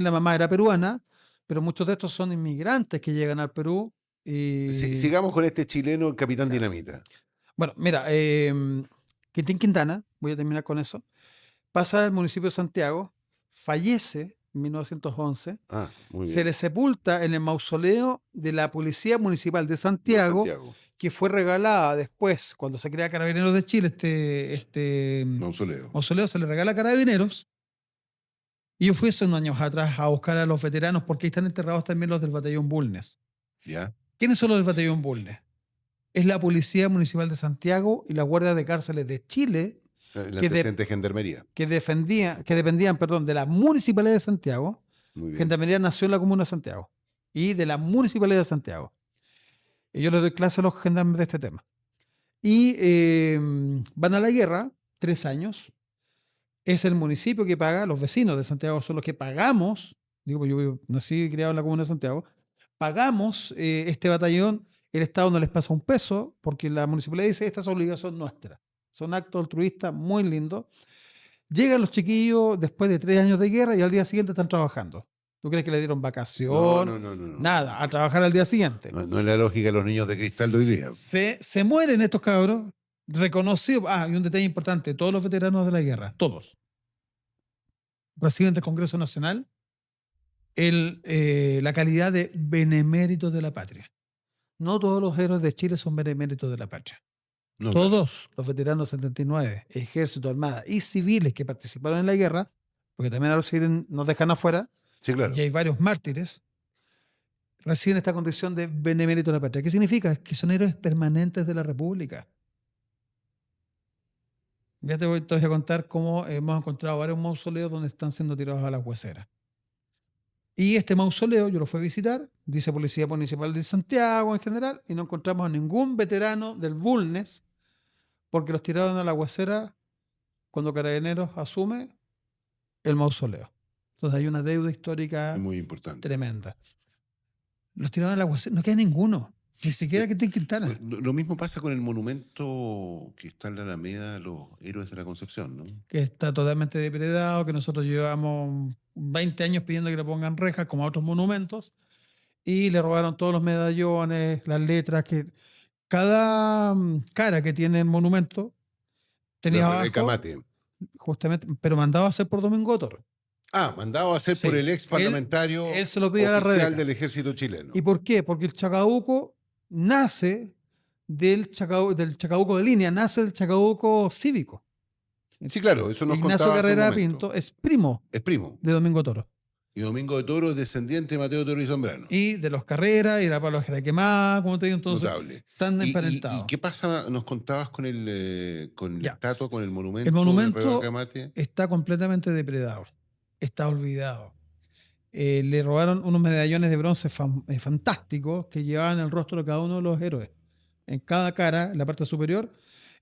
la mamá era peruana, pero muchos de estos son inmigrantes que llegan al Perú. Y sigamos con este chileno, el Capitán claro. Dinamita. Bueno, mira, Quintín Quintana, voy a terminar con eso, pasa al municipio de Santiago, fallece en 1911, Ah, muy se bien. le sepulta en el mausoleo de la Policía Municipal de De Santiago, Santiago, que fue regalada después, cuando se crea Carabineros de Chile, este mausoleo. mausoleo se le regala a Carabineros. Y yo fui hace unos años atrás a buscar a los veteranos porque ahí están enterrados también los del Batallón Bulnes. ¿Ya? ¿Quiénes son los del Batallón Bulnes? Es la Policía Municipal de Santiago y la Guardia de Cárceles de Chile El que, antecedente de Gendarmería. que dependían, perdón, de la Municipalidad de Santiago. Muy bien. Gendarmería nació en la Comuna de Santiago y de la Municipalidad de Santiago. Y yo les doy clase a los gendarmes de este tema. Y van a la guerra, 3 años. Es el municipio que paga, los vecinos de Santiago son los que pagamos. Digo, pues yo nací y criado en la Comuna de Santiago. Pagamos este batallón, el Estado no les pasa un peso porque la municipalidad dice, esta es obligación nuestra. Son actos altruistas muy lindos. Llegan los chiquillos después de 3 años de guerra y al día siguiente están trabajando. ¿Tú crees que le dieron No, vacación? no, no, no, no. Nada, a trabajar al día siguiente. No, no es la lógica de los niños de cristal de hoy día. Se mueren estos cabros, reconocidos. Ah, y un detalle importante, todos los veteranos de la guerra, todos, reciben del Congreso Nacional la calidad de beneméritos de la patria. No todos los héroes de Chile son beneméritos de la patria. No, claro. Todos los veteranos 79, ejército, armada y civiles que participaron en la guerra, porque también a los civiles nos dejan afuera, Sí, claro. y hay varios mártires, reciben esta condición de benemérito de la patria. ¿Qué significa? Que son héroes permanentes de la República. Ya te voy a contar cómo hemos encontrado varios mausoleos donde están siendo tirados a las hueseras. Y este mausoleo yo lo fui a visitar, dice Policía Municipal de Santiago en general, y no encontramos a ningún veterano del Bulnes porque los tiraron a la huesera cuando Carabineros asume el mausoleo. Entonces hay una deuda histórica Es muy importante. tremenda. Los tiraron a la huesera, no queda ninguno, ni siquiera que esté en Quintana. Lo mismo pasa con el monumento que está en la Alameda a los héroes de la Concepción, ¿no? Que está totalmente depredado, que nosotros llevamos 20 años pidiendo que le pongan rejas como a otros monumentos, y le robaron todos los medallones, las letras, que cada cara que tiene el monumento tenía De abajo, Rebeca Mate. justamente, pero mandado a hacer por Domingo Toro. Ah, mandado a hacer Sí, por el ex parlamentario él se lo pide a la oficial Rebeca. del ejército chileno. ¿Y por qué? Porque el Chacabuco nace del Chacabuco de línea, nace del Chacabuco cívico. Sí, claro, eso nos Ignacio contaba hace un Carrera momento. Pinto es primo Es primo. de Domingo Toro. Y Domingo de Toro es descendiente de Mateo Toro y Zambrano. Y de los Carreras, y la Pablo Quemada, como te digo, entonces Notable. están ¿Y emparentados. qué pasa? Nos contabas con con la Ya. estatua, con el monumento. El monumento de Rebeca Mate. está completamente depredado, está olvidado. Le robaron unos medallones de bronce fantásticos que llevaban el rostro de cada uno de los héroes. En cada cara, en la parte superior,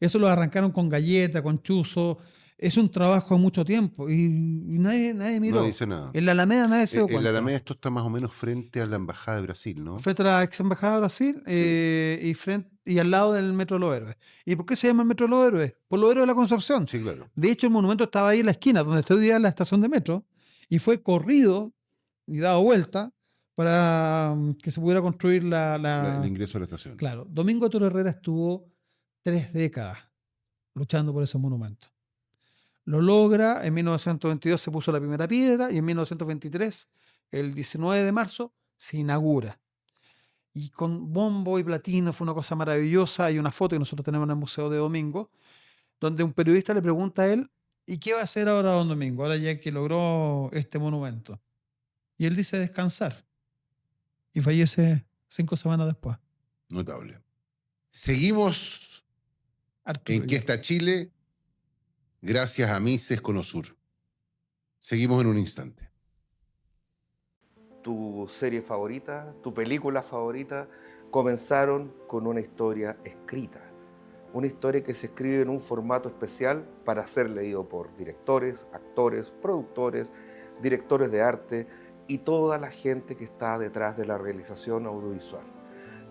eso lo arrancaron con galleta, con chuzo. Es un trabajo de mucho tiempo y nadie miró. No dice nada. En la Alameda nadie se dio En cuenta. la Alameda esto está más o menos frente a la Embajada de Brasil, ¿no? Frente a la ex embajada de Brasil y al lado del Metro de los Héroes. ¿Y por qué se llama el Metro de los Héroes? Por los héroes de la Concepción. Sí, claro. De hecho, el monumento estaba ahí en la esquina, donde está hoy día la estación de metro, y fue corrido y dado vuelta para que se pudiera construir El ingreso a la estación. Claro, Domingo Toro Herrera estuvo 3 décadas luchando por ese monumento. Lo logra, en 1922 se puso la primera piedra y en 1923, el 19 de marzo, se inaugura. Y con bombo y platino fue una cosa maravillosa. Hay una foto que nosotros tenemos en el Museo de Domingo, donde un periodista le pregunta a él, ¿y qué va a hacer ahora don Domingo, ahora ya que logró este monumento? Y él dice descansar. Y fallece 5 semanas después. Notable. Seguimos Arturo en ¿Qué está Chile? Gracias a Mises Conosur. Seguimos en un instante. Tu serie favorita, tu película favorita, comenzaron con una historia escrita. Una historia que se escribe en un formato especial para ser leído por directores, actores, productores, directores de arte y toda la gente que está detrás de la realización audiovisual.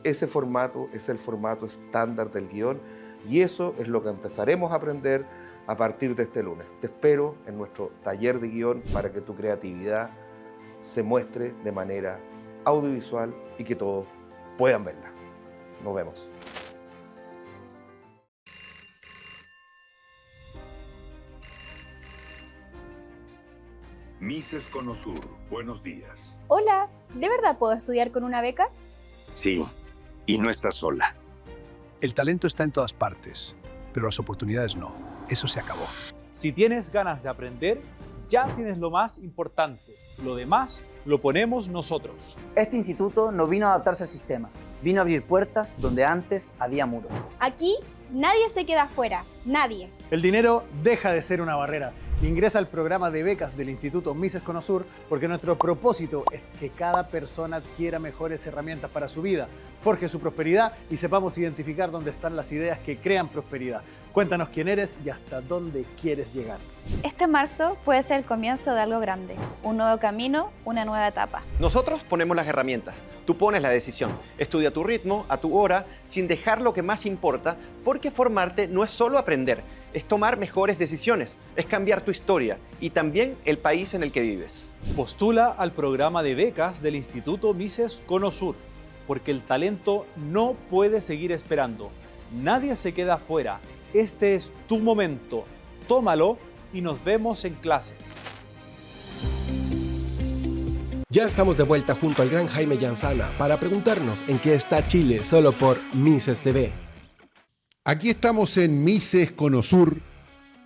Ese formato es el formato estándar del guión y eso es lo que empezaremos a aprender a partir de este lunes. Te espero en nuestro taller de guión para que tu creatividad se muestre de manera audiovisual y que todos puedan verla. Nos vemos. Mises Conosur, buenos días. Hola, ¿de verdad puedo estudiar con una beca? Sí, y no estás sola. El talento está en todas partes, pero las oportunidades no. Eso se acabó. Si tienes ganas de aprender, ya tienes lo más importante. Lo demás lo ponemos nosotros. Este instituto no vino a adaptarse al sistema, vino a abrir puertas donde antes había muros. Aquí nadie se queda afuera, nadie. El dinero deja de ser una barrera. Ingresa al programa de becas del Instituto Mises Conosur porque nuestro propósito es que cada persona adquiera mejores herramientas para su vida, forje su prosperidad y sepamos identificar dónde están las ideas que crean prosperidad. Cuéntanos quién eres y hasta dónde quieres llegar. Este marzo puede ser el comienzo de algo grande, un nuevo camino, una nueva etapa. Nosotros ponemos las herramientas, tú pones la decisión. Estudia a tu ritmo, a tu hora, sin dejar lo que más importa, porque formarte no es solo aprender, es tomar mejores decisiones, es cambiar tu historia y también el país en el que vives. Postula al programa de becas del Instituto Mises Conosur, porque el talento no puede seguir esperando. Nadie se queda afuera. Este es tu momento. Tómalo y nos vemos en clases. Ya estamos de vuelta junto al gran Jaime Yanzana para preguntarnos en qué está Chile solo por Mises TV. Aquí estamos en Mises Conosur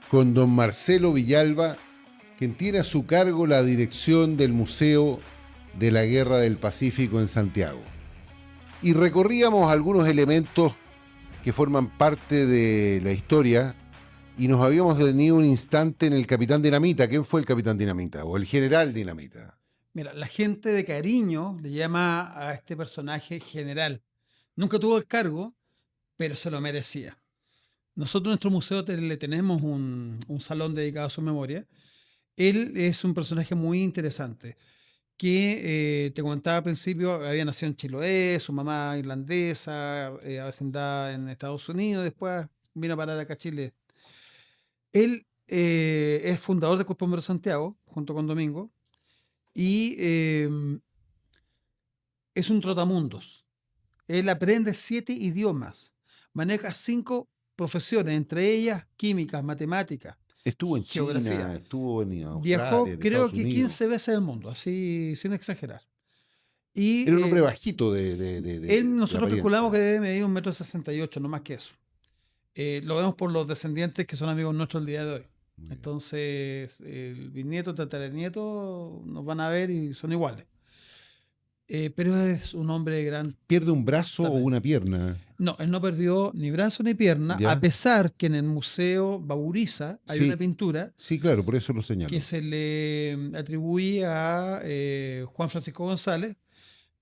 con don Marcelo Villalba, quien tiene a su cargo la dirección del Museo de la Guerra del Pacífico en Santiago. Y recorríamos algunos elementos que forman parte de la historia y nos habíamos detenido un instante en el Capitán Dinamita. ¿Quién fue el Capitán Dinamita o el General Dinamita? Mira, la gente de cariño le llama a este personaje general. Nunca tuvo el cargo, pero se lo merecía. Nosotros en nuestro museo le tenemos un salón dedicado a su memoria. Él es un personaje muy interesante que, te comentaba al principio, había nacido en Chiloé, su mamá irlandesa, hacendada en Estados Unidos, después vino a parar acá a Chile. Él es fundador del Cuerpo Bombero Santiago, junto con Domingo, y es un trotamundos. Él aprende 7 idiomas, maneja 5 profesiones, entre ellas química, matemáticas, Estuvo en geografía. China, estuvo en Australia, Viajó, en creo Estados que Unidos. 15 veces al mundo, así sin exagerar. Y Era un hombre bajito nosotros de calculamos que apariencia. debe medir 1,68 m, no más que eso. Lo vemos por los descendientes que son amigos nuestros el día de hoy. Muy bien. Entonces, el bisnieto, tataranieto nos van a ver y son iguales. Pero es un hombre gran. ¿Pierde un brazo o También. una pierna? No, él no perdió ni brazo ni pierna, ¿Ya? a pesar que en el Museo Bauriza hay Sí. una pintura Sí, claro, por eso lo señalo. que se le atribuye a Juan Francisco González,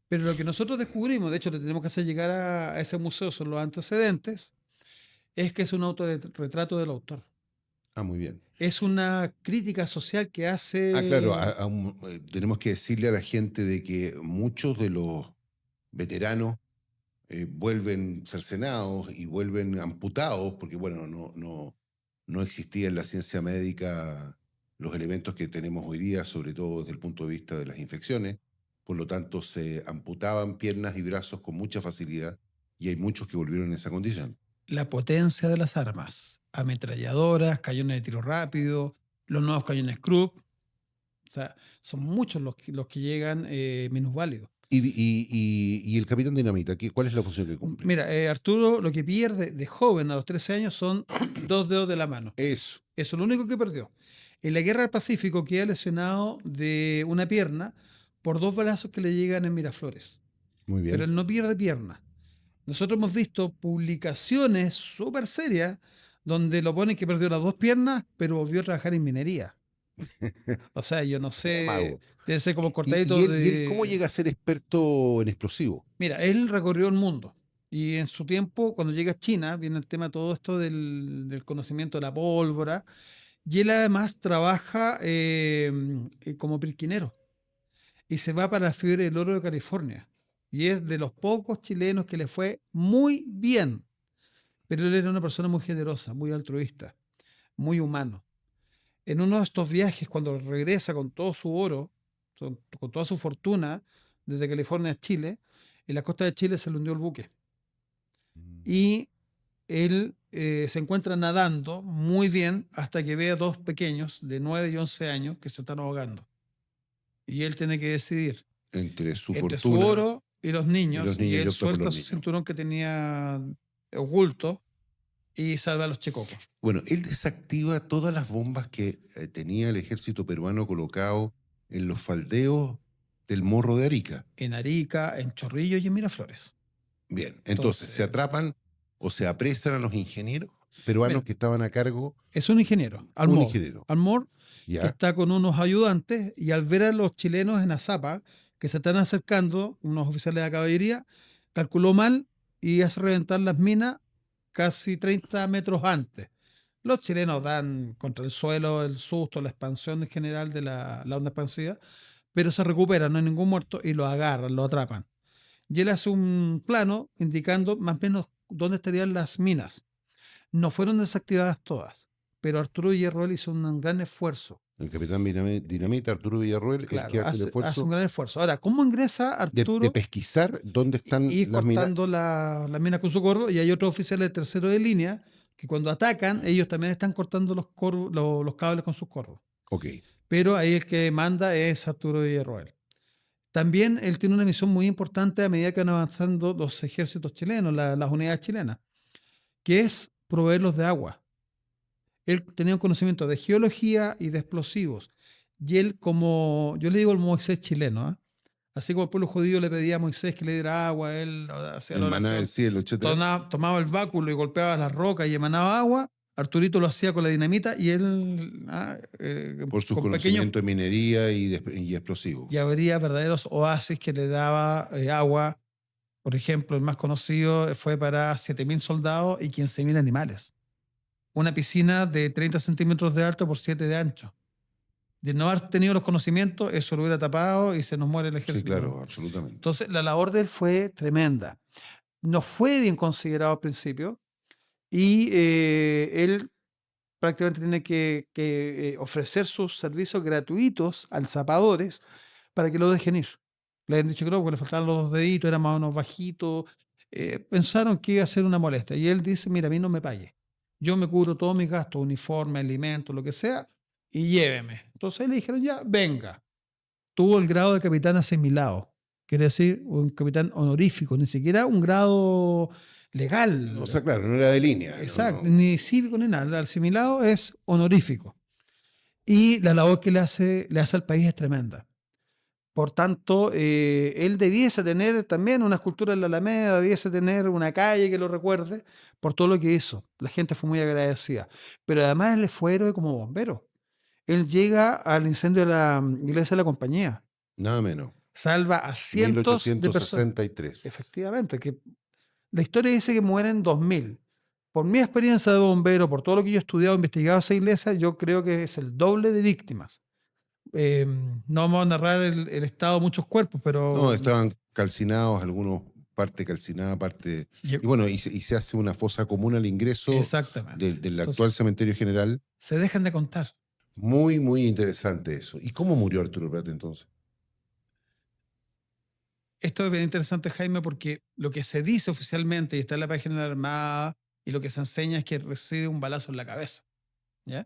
pero lo que nosotros descubrimos, de hecho le tenemos que hacer llegar a ese museo, son los antecedentes, es que es un autorretrato del autor. Ah, muy bien. Es una crítica social que hace... Ah, claro, tenemos que decirle a la gente de que muchos de los veteranos vuelven cercenados y vuelven amputados, porque bueno, no existía en la ciencia médica los elementos que tenemos hoy día, sobre todo desde el punto de vista de las infecciones. Por lo tanto, se amputaban piernas y brazos con mucha facilidad y hay muchos que volvieron en esa condición. La potencia de las armas, ametralladoras, cañones de tiro rápido, los nuevos cañones Krupp, o sea, son muchos los que llegan minusválidos. ¿Y el Capitán Dinamita, cuál es la función que cumple? Mira, Arturo lo que pierde de joven a los 13 años son 2 dedos de la mano. Eso. Eso es lo único que perdió. En la Guerra del Pacífico queda lesionado de una pierna por 2 balazos que le llegan en Miraflores. Muy bien. Pero él no pierde pierna. Nosotros hemos visto publicaciones súper serias donde lo ponen que perdió las 2 piernas, pero volvió a trabajar en minería. O sea, yo no sé, Mago. debe ser como ¿Y cortadito él cómo llega a ser experto en explosivos? Mira, él recorrió el mundo y en su tiempo, cuando llega a China, viene el tema todo esto del conocimiento de la pólvora, y él además trabaja como pirquinero y se va para la fiebre del oro de California. Y es de los pocos chilenos que le fue muy bien. Pero él era una persona muy generosa, muy altruista, muy humano. En uno de estos viajes, cuando regresa con todo su oro, con toda su fortuna, desde California a Chile, en la costa de Chile se le hundió el buque. Y él se encuentra nadando muy bien hasta que ve a 2 pequeños de 9 y 11 años que se están ahogando. Y él tiene que decidir entre su entre su fortuna oro y los niños. Y y él opta por suelta los su niños. cinturón que tenía oculto y salva a los checocos. Bueno, él desactiva todas las bombas que tenía el ejército peruano colocado en los faldeos del Morro de Arica. En Arica, en Chorrillos y en Miraflores. Bien, entonces se atrapan o se apresan a los ingenieros peruanos Mira, que estaban a cargo. es un ingeniero, Un Almor. ingeniero. Almor, que Ya, está con unos ayudantes, y al ver a los chilenos en Azapa que se están acercando, unos oficiales de caballería, calculó mal y hace reventar las minas casi 30 metros antes. Los chilenos dan contra el suelo el susto, la expansión en general de la onda expansiva, pero se recuperan, no hay ningún muerto, y lo agarran, lo atrapan. Y él hace un plano indicando más o menos dónde estarían las minas. No fueron desactivadas todas, pero Arturo Villarroel hizo un gran esfuerzo. el capitán Dinamita, Arturo Villarroel, el que Claro, hace el hace esfuerzo un gran esfuerzo. Ahora, ¿cómo ingresa de Arturo pesquisar dónde están y las minas. cortando la mina con su corvo? Y hay otros oficiales de tercero de línea que cuando atacan, ellos también están cortando los cables con sus corvos. Ok, Pero ahí el que manda es Arturo Villarroel. También él tiene una misión muy importante a medida que van avanzando los ejércitos chilenos, las unidades chilenas, que es proveerlos de agua. Él tenía un conocimiento de geología y de explosivos. Y él, como yo le digo el Moisés chileno, ¿ah? Así como el pueblo judío le pedía a Moisés que le diera agua, él hacía la el maná del oración, cielo, etc. tomaba el báculo y golpeaba las rocas y emanaba agua. Arturito lo hacía con la dinamita y él Por sus con pequeños, conocimientos de minería y explosivos. y habría verdaderos oasis que le daba agua. Por ejemplo, el más conocido fue para 7.000 soldados y 15.000 animales. Una piscina de 30 centímetros de alto por 7 de ancho. De no haber tenido los conocimientos, eso lo hubiera tapado y se nos muere el ejército. Sí, claro, absolutamente. Entonces, la labor de él fue tremenda. No fue bien considerado al principio y él prácticamente tiene que ofrecer sus servicios gratuitos a zapadores para que lo dejen ir. Le han dicho que no, porque le faltaban los 2 deditos, era más o menos bajito. Pensaron que iba a ser una molestia. Y él dice, mira, a mí no me pague. Yo me cubro todos mis gastos, uniforme, alimentos, lo que sea, y lléveme. Entonces le dijeron, ya, venga. Tuvo el grado de capitán asimilado. Quiere decir, un capitán honorífico, ni siquiera un grado legal. O sea, claro, no era de línea. Exacto, no. ni cívico ni nada. El asimilado es honorífico. Y la labor que le hace al país es tremenda. Por tanto, él debiese tener también una escultura en la Alameda, debiese tener una calle que lo recuerde por todo lo que hizo. La gente fue muy agradecida. Pero además él fue héroe como bombero. Él llega al incendio de la iglesia de la Compañía. Nada menos. Salva a cientos de personas. 1863. Efectivamente, que la historia dice que mueren 2.000. Por mi experiencia de bombero, por todo lo que yo he estudiado, investigado esa iglesia, yo creo que es el doble de víctimas. No vamos a narrar el estado de muchos cuerpos, pero... No, estaban calcinados, algunos parte calcinada, parte... Y bueno, y se hace una fosa común al ingreso Exactamente. del actual cementerio general. Se dejan de contar. Muy, muy interesante eso. ¿Y cómo murió Arturo Prat entonces? Esto es bien interesante, Jaime, porque lo que se dice oficialmente y está en la página de la Armada y lo que se enseña es que recibe un balazo en la cabeza. ¿Ya?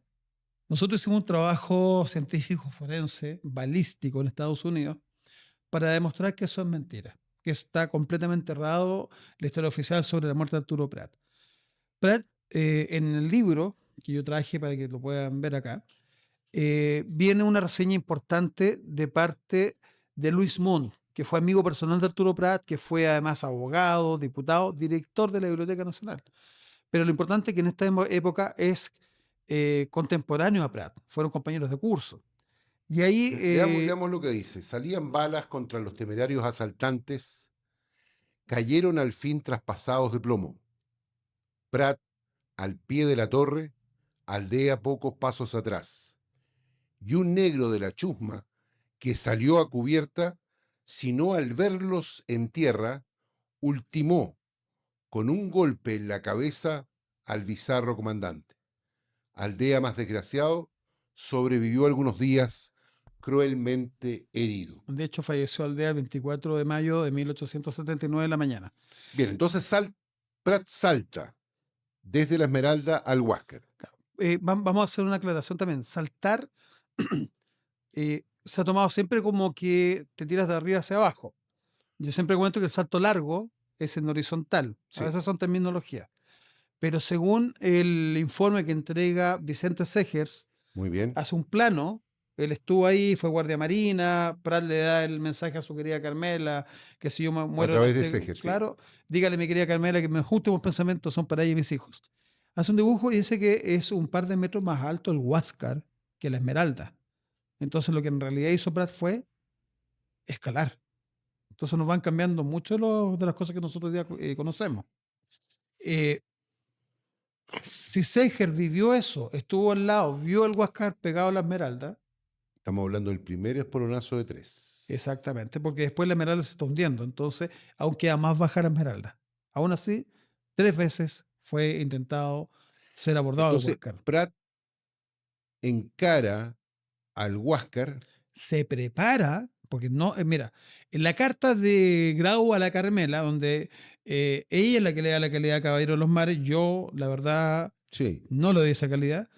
Nosotros hicimos un trabajo científico forense, balístico en Estados Unidos, para demostrar que eso es mentira, que está completamente errado la historia oficial sobre la muerte de Arturo Prat. Prat, en el libro que yo traje para que lo puedan ver acá, viene una reseña importante de parte de Luis Moon, que fue amigo personal de Arturo Prat, que fue además abogado, diputado, director de la Biblioteca Nacional. Pero lo importante es que en esta época es contemporáneo a Prat, fueron compañeros de curso. Y ahí... Leamos lo que dice. Salían balas contra los temerarios asaltantes, cayeron al fin traspasados de plomo. Prat, al pie de la torre, aldea pocos pasos atrás. Y un negro de la chusma, que salió a cubierta, sino al verlos en tierra, ultimó con un golpe en la cabeza al bizarro comandante. Aldea más desgraciado, sobrevivió algunos días cruelmente herido. De hecho, falleció Aldea el 24 de mayo de 1879 en la mañana. Bien, entonces Prat salta desde la Esmeralda al Huáscar. Vamos a hacer una aclaración también. Saltar se ha tomado siempre como que te tiras de arriba hacia abajo. Yo siempre cuento que el salto largo es en horizontal. Sí. Esas son terminologías. Pero según el informe que entrega Vicente Segers, Muy bien. hace un plano. Él estuvo ahí, fue guardia marina. Prat le da el mensaje a su querida Carmela, que si yo me muero. A través de este- Segers, sí. claro, dígale, mi querida Carmela, que mis últimos pensamientos son para ella y mis hijos. Hace un dibujo y dice que es un par de metros más alto el Huáscar que la Esmeralda. Entonces, lo que en realidad hizo Prat fue escalar. Entonces, nos van cambiando mucho de las cosas que nosotros ya conocemos. Si Segers vivió eso, estuvo al lado, vio el Huáscar pegado a la Esmeralda. Estamos hablando del primer espolonazo de 3. Exactamente, porque después la Esmeralda se está hundiendo. Entonces, aún queda más baja la Esmeralda. Aún así, 3 veces fue intentado ser abordado el Entonces, Huáscar. Prat encara al Huáscar. Se prepara, porque no, mira, en la carta de Grau a la Carmela, donde ella es la que le da la calidad a Caballero de los Mares, yo, la verdad, Sí. no le doy esa calidad,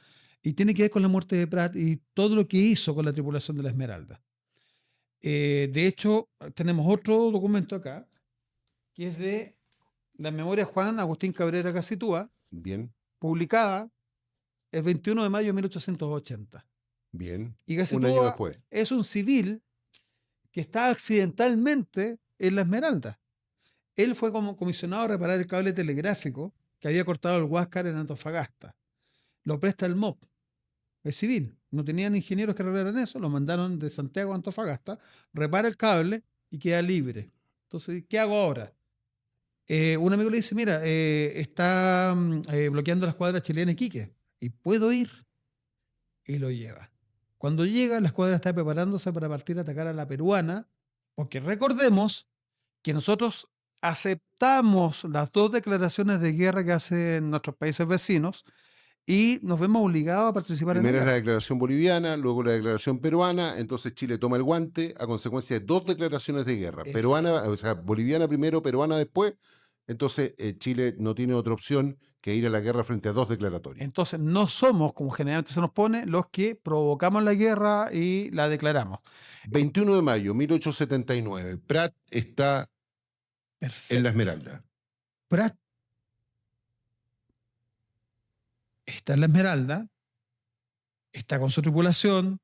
y tiene que ver con la muerte de Prat y todo lo que hizo con la tripulación de la Esmeralda. De hecho, tenemos otro documento acá, que es de la memoria Juan Agustín Cabrera Casitúa, Bien, publicada el 21 de mayo de 1880. bien. Y Un año Casitúa después. es un civil que está accidentalmente en la Esmeralda. Él fue como comisionado a reparar el cable telegráfico que había cortado el Huáscar en Antofagasta. Lo presta el MOP. Es civil. No tenían ingenieros que arreglaran eso. Lo mandaron de Santiago a Antofagasta. Repara el cable y queda libre. Entonces, ¿qué hago ahora? Un amigo le dice, mira, está bloqueando la escuadra chilena Iquique. ¿Y puedo ir? Y lo lleva. Cuando llega, la escuadra está preparándose para partir a atacar a la peruana, porque recordemos que nosotros aceptamos las 2 declaraciones de guerra que hacen nuestros países vecinos y nos vemos obligados a participar en Primero la es la guerra. declaración boliviana, luego la declaración peruana, entonces Chile toma el guante a consecuencia de 2 declaraciones de guerra. Exacto. Peruana, o sea, boliviana primero, peruana después. Entonces Chile no tiene otra opción que ir a la guerra frente a 2 declaratorias. Entonces no somos, como generalmente se nos pone, los que provocamos la guerra y la declaramos. 21 de mayo, 1879. Prat está en la Esmeralda. Prat está en la Esmeralda, está con su tripulación.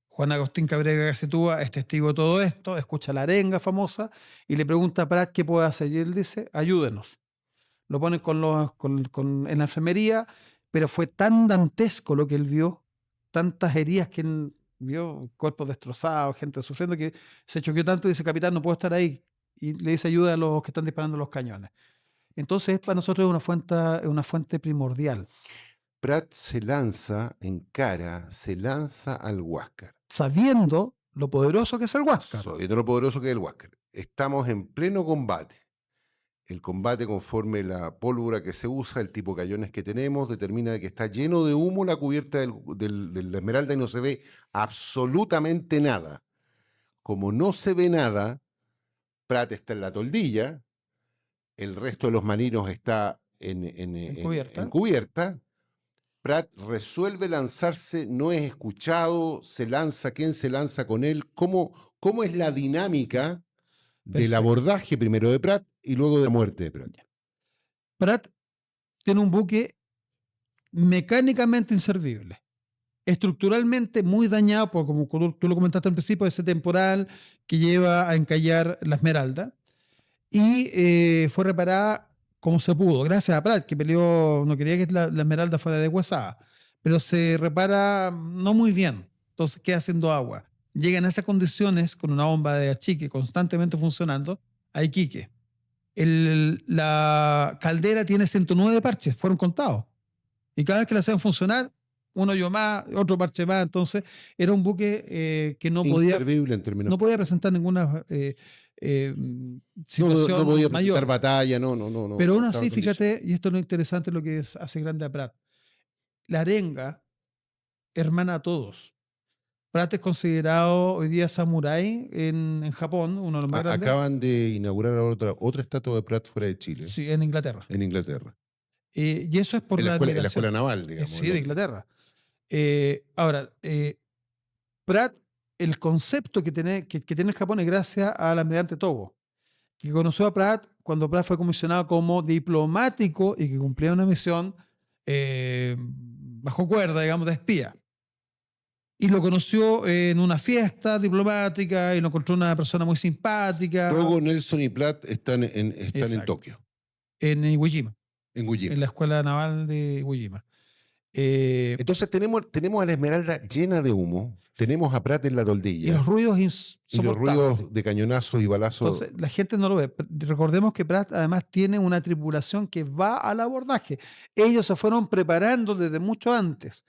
Juan Agustín Cabrera Gacetúa es testigo de todo esto, escucha la arenga famosa y le pregunta a Prat qué puede hacer. Y él dice, ayúdenos. Lo ponen en la enfermería, pero fue tan dantesco lo que él vio, tantas heridas que él vio, cuerpos destrozados, gente sufriendo, que se choqueó tanto y dice, capitán, no puedo estar ahí. Y le dice ayuda a los que están disparando los cañones. Entonces, para nosotros es una fuente primordial. Prat se lanza al Huáscar. Sabiendo lo poderoso que es el Huáscar. Sabiendo lo poderoso que es el Huáscar. Estamos en pleno combate. El combate, conforme la pólvora que se usa, el tipo de cañones que tenemos, determina de que está lleno de humo la cubierta de la Esmeralda y no se ve absolutamente nada. Como no se ve nada, Prat está en la toldilla, el resto de los marinos está en cubierta. Prat resuelve lanzarse, no es escuchado, se lanza, ¿quién se lanza con él? ¿Cómo es la dinámica del abordaje primero de Prat y luego de la muerte de Prat? Prat tiene un buque mecánicamente inservible, estructuralmente muy dañado, por, como tú lo comentaste al principio, ese temporal que lleva a encallar la Esmeralda, y fue reparada como se pudo, gracias a Prat, que peleó, no quería que la Esmeralda fuera deshuesada, pero se repara no muy bien, entonces queda haciendo agua. Llegan a esas condiciones con una bomba de achique constantemente funcionando a Iquique. La caldera tiene 109 parches, fueron contados. Y cada vez que la hacían funcionar, uno yo más, otro parche más. Entonces, era un buque que no podía presentar ninguna situación no podía mayor. presentar batalla, no. Pero aún así, fíjate, y esto es lo interesante, lo que hace grande a Prat. La arenga hermana a todos. Prat es considerado hoy día samurái en Japón, uno de los más grandes. Acaban de inaugurar otra estatua de Prat fuera de Chile. Sí, en Inglaterra. En Inglaterra. Y eso es por en la admiración. escuela naval, digamos. Sí, de Inglaterra. Ahora, Prat el concepto que tiene Japón es gracias al almirante Togo, que conoció a Pratt cuando Pratt fue comisionado como diplomático y que cumplía una misión bajo cuerda, digamos, de espía. Y lo conoció en una fiesta diplomática y lo encontró una persona muy simpática. Luego Nelson y Pratt están en Tokio. En Iwo Jima. En Iwo Jima. En la escuela naval de Iwo Jima. Entonces tenemos a la Esmeralda llena de humo, tenemos a Pratt en la toldilla. Y los ruidos Y los insoportables. ruidos de cañonazos y balazos. Entonces, la gente no lo ve. Recordemos que Pratt además tiene una tripulación que va al abordaje. Ellos se fueron preparando desde mucho antes.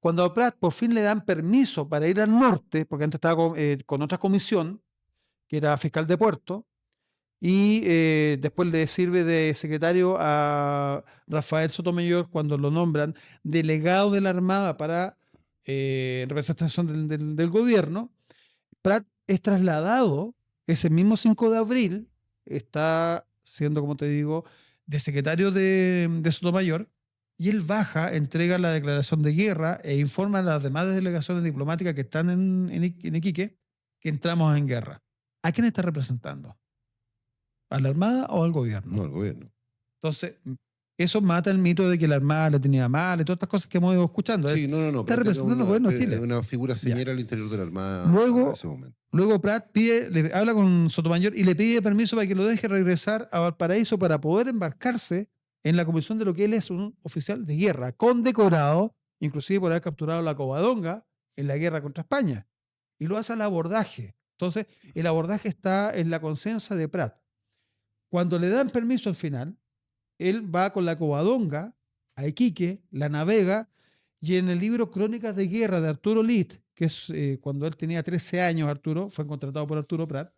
Cuando a Pratt por fin le dan permiso para ir al norte, porque antes estaba con otra comisión, que era fiscal de puerto, y después le sirve de secretario a Rafael Sotomayor cuando lo nombran delegado de la Armada para representación del gobierno. Pratt es trasladado ese mismo 5 de abril, está siendo, como te digo, de secretario de Sotomayor, y él baja, entrega la declaración de guerra e informa a las demás delegaciones diplomáticas que están en Iquique que entramos en guerra. ¿A quién está representando? ¿A la Armada o al gobierno? No, al gobierno. Entonces, eso mata el mito de que la Armada le tenía mal y todas estas cosas que hemos ido escuchando. Sí, no. Está representando al gobierno de Chile. Una figura señera al interior de la Armada Luego, en ese momento. Luego Pratt habla con Sotomayor y le pide permiso para que lo deje regresar a Valparaíso para poder embarcarse en la comisión de lo que él es un oficial de guerra, condecorado, inclusive por haber capturado la Covadonga en la guerra contra España. Y lo hace al abordaje. Entonces, el abordaje está en la conciencia de Pratt. Cuando le dan permiso al final, él va con la Covadonga a Iquique, la navega, y en el libro Crónicas de Guerra de Arturo Litt, que es cuando él tenía 13 años, Arturo, fue contratado por Arturo Pratt,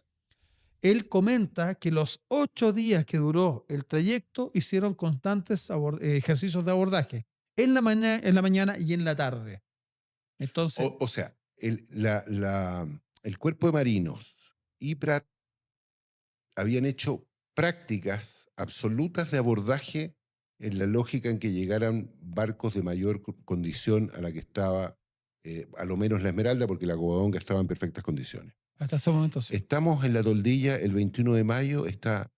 él comenta que los 8 días que duró el trayecto hicieron constantes ejercicios de abordaje, en la mañana y en la tarde. Entonces, O sea, el cuerpo de marinos y Pratt habían hecho prácticas absolutas de abordaje en la lógica en que llegaran barcos de mayor condición a la que estaba, a lo menos la Esmeralda, porque la Covadonga estaba en perfectas condiciones. hasta ese momento sí. Estamos en la toldilla, el 21 de mayo, está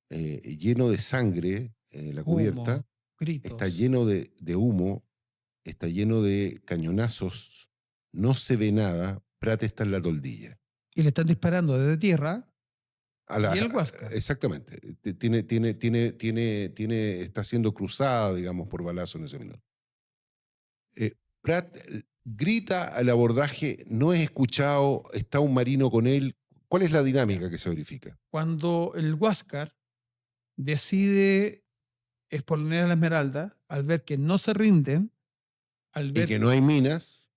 lleno de sangre la cubierta, Humo, gritos. está lleno de humo, está lleno de cañonazos, no se ve nada, Pratt está en la toldilla. Y le están disparando desde tierra. Y el Huáscar. Exactamente. Está siendo cruzado, digamos, por balazo en ese minuto. Pratt grita al abordaje, no es escuchado, está un marino con él. ¿Cuál es la dinámica que se verifica? Cuando el Huáscar decide exponer a la Esmeralda, al ver que no se rinden, al ver Y que no hay minas.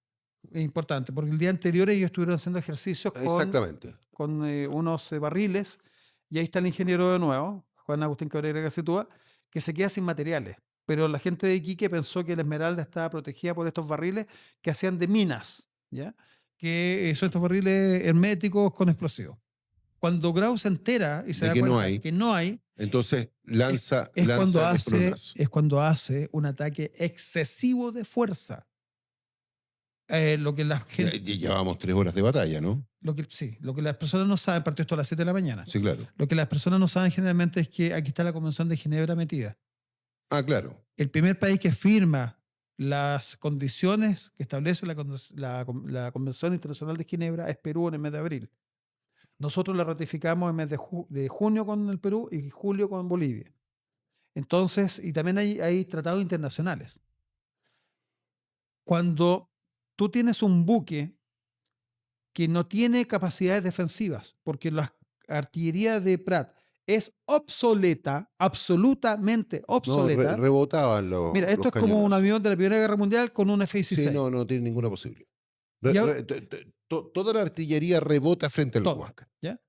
es importante, porque el día anterior ellos estuvieron haciendo ejercicios Exactamente. con unos barriles, y ahí está el ingeniero de nuevo, Juan Agustín Cabrera Gacetúa, que se queda sin materiales. Pero la gente de Iquique pensó que la Esmeralda estaba protegida por estos barriles que hacían de minas, ¿ya? Que son estos barriles herméticos con explosivos. Cuando Grau se entera y se da cuenta que no hay, entonces lanza es cuando hace un ataque excesivo de fuerza. Lo que la gente, Llevábamos 3 horas de batalla, ¿no? lo que las personas no saben, partió esto a las 7 de la mañana. Sí, claro. Lo que las personas no saben generalmente es que aquí está la Convención de Ginebra metida. Ah, claro. El primer país que firma las condiciones que establece la Convención Internacional de Ginebra es Perú en el mes de abril. Nosotros la ratificamos en el mes de junio con el Perú y julio con Bolivia. Entonces, y también hay tratados internacionales. Cuando tú tienes un buque que no tiene capacidades defensivas, porque la artillería de Pratt es obsoleta, absolutamente obsoleta. No, rebotaban los. Mira, esto los es como un cañonazos. avión de la Primera Guerra Mundial con un F-16. Sí, no tiene ninguna posibilidad. Ya- Toda la artillería rebota frente al Huáscar. ¿Ya?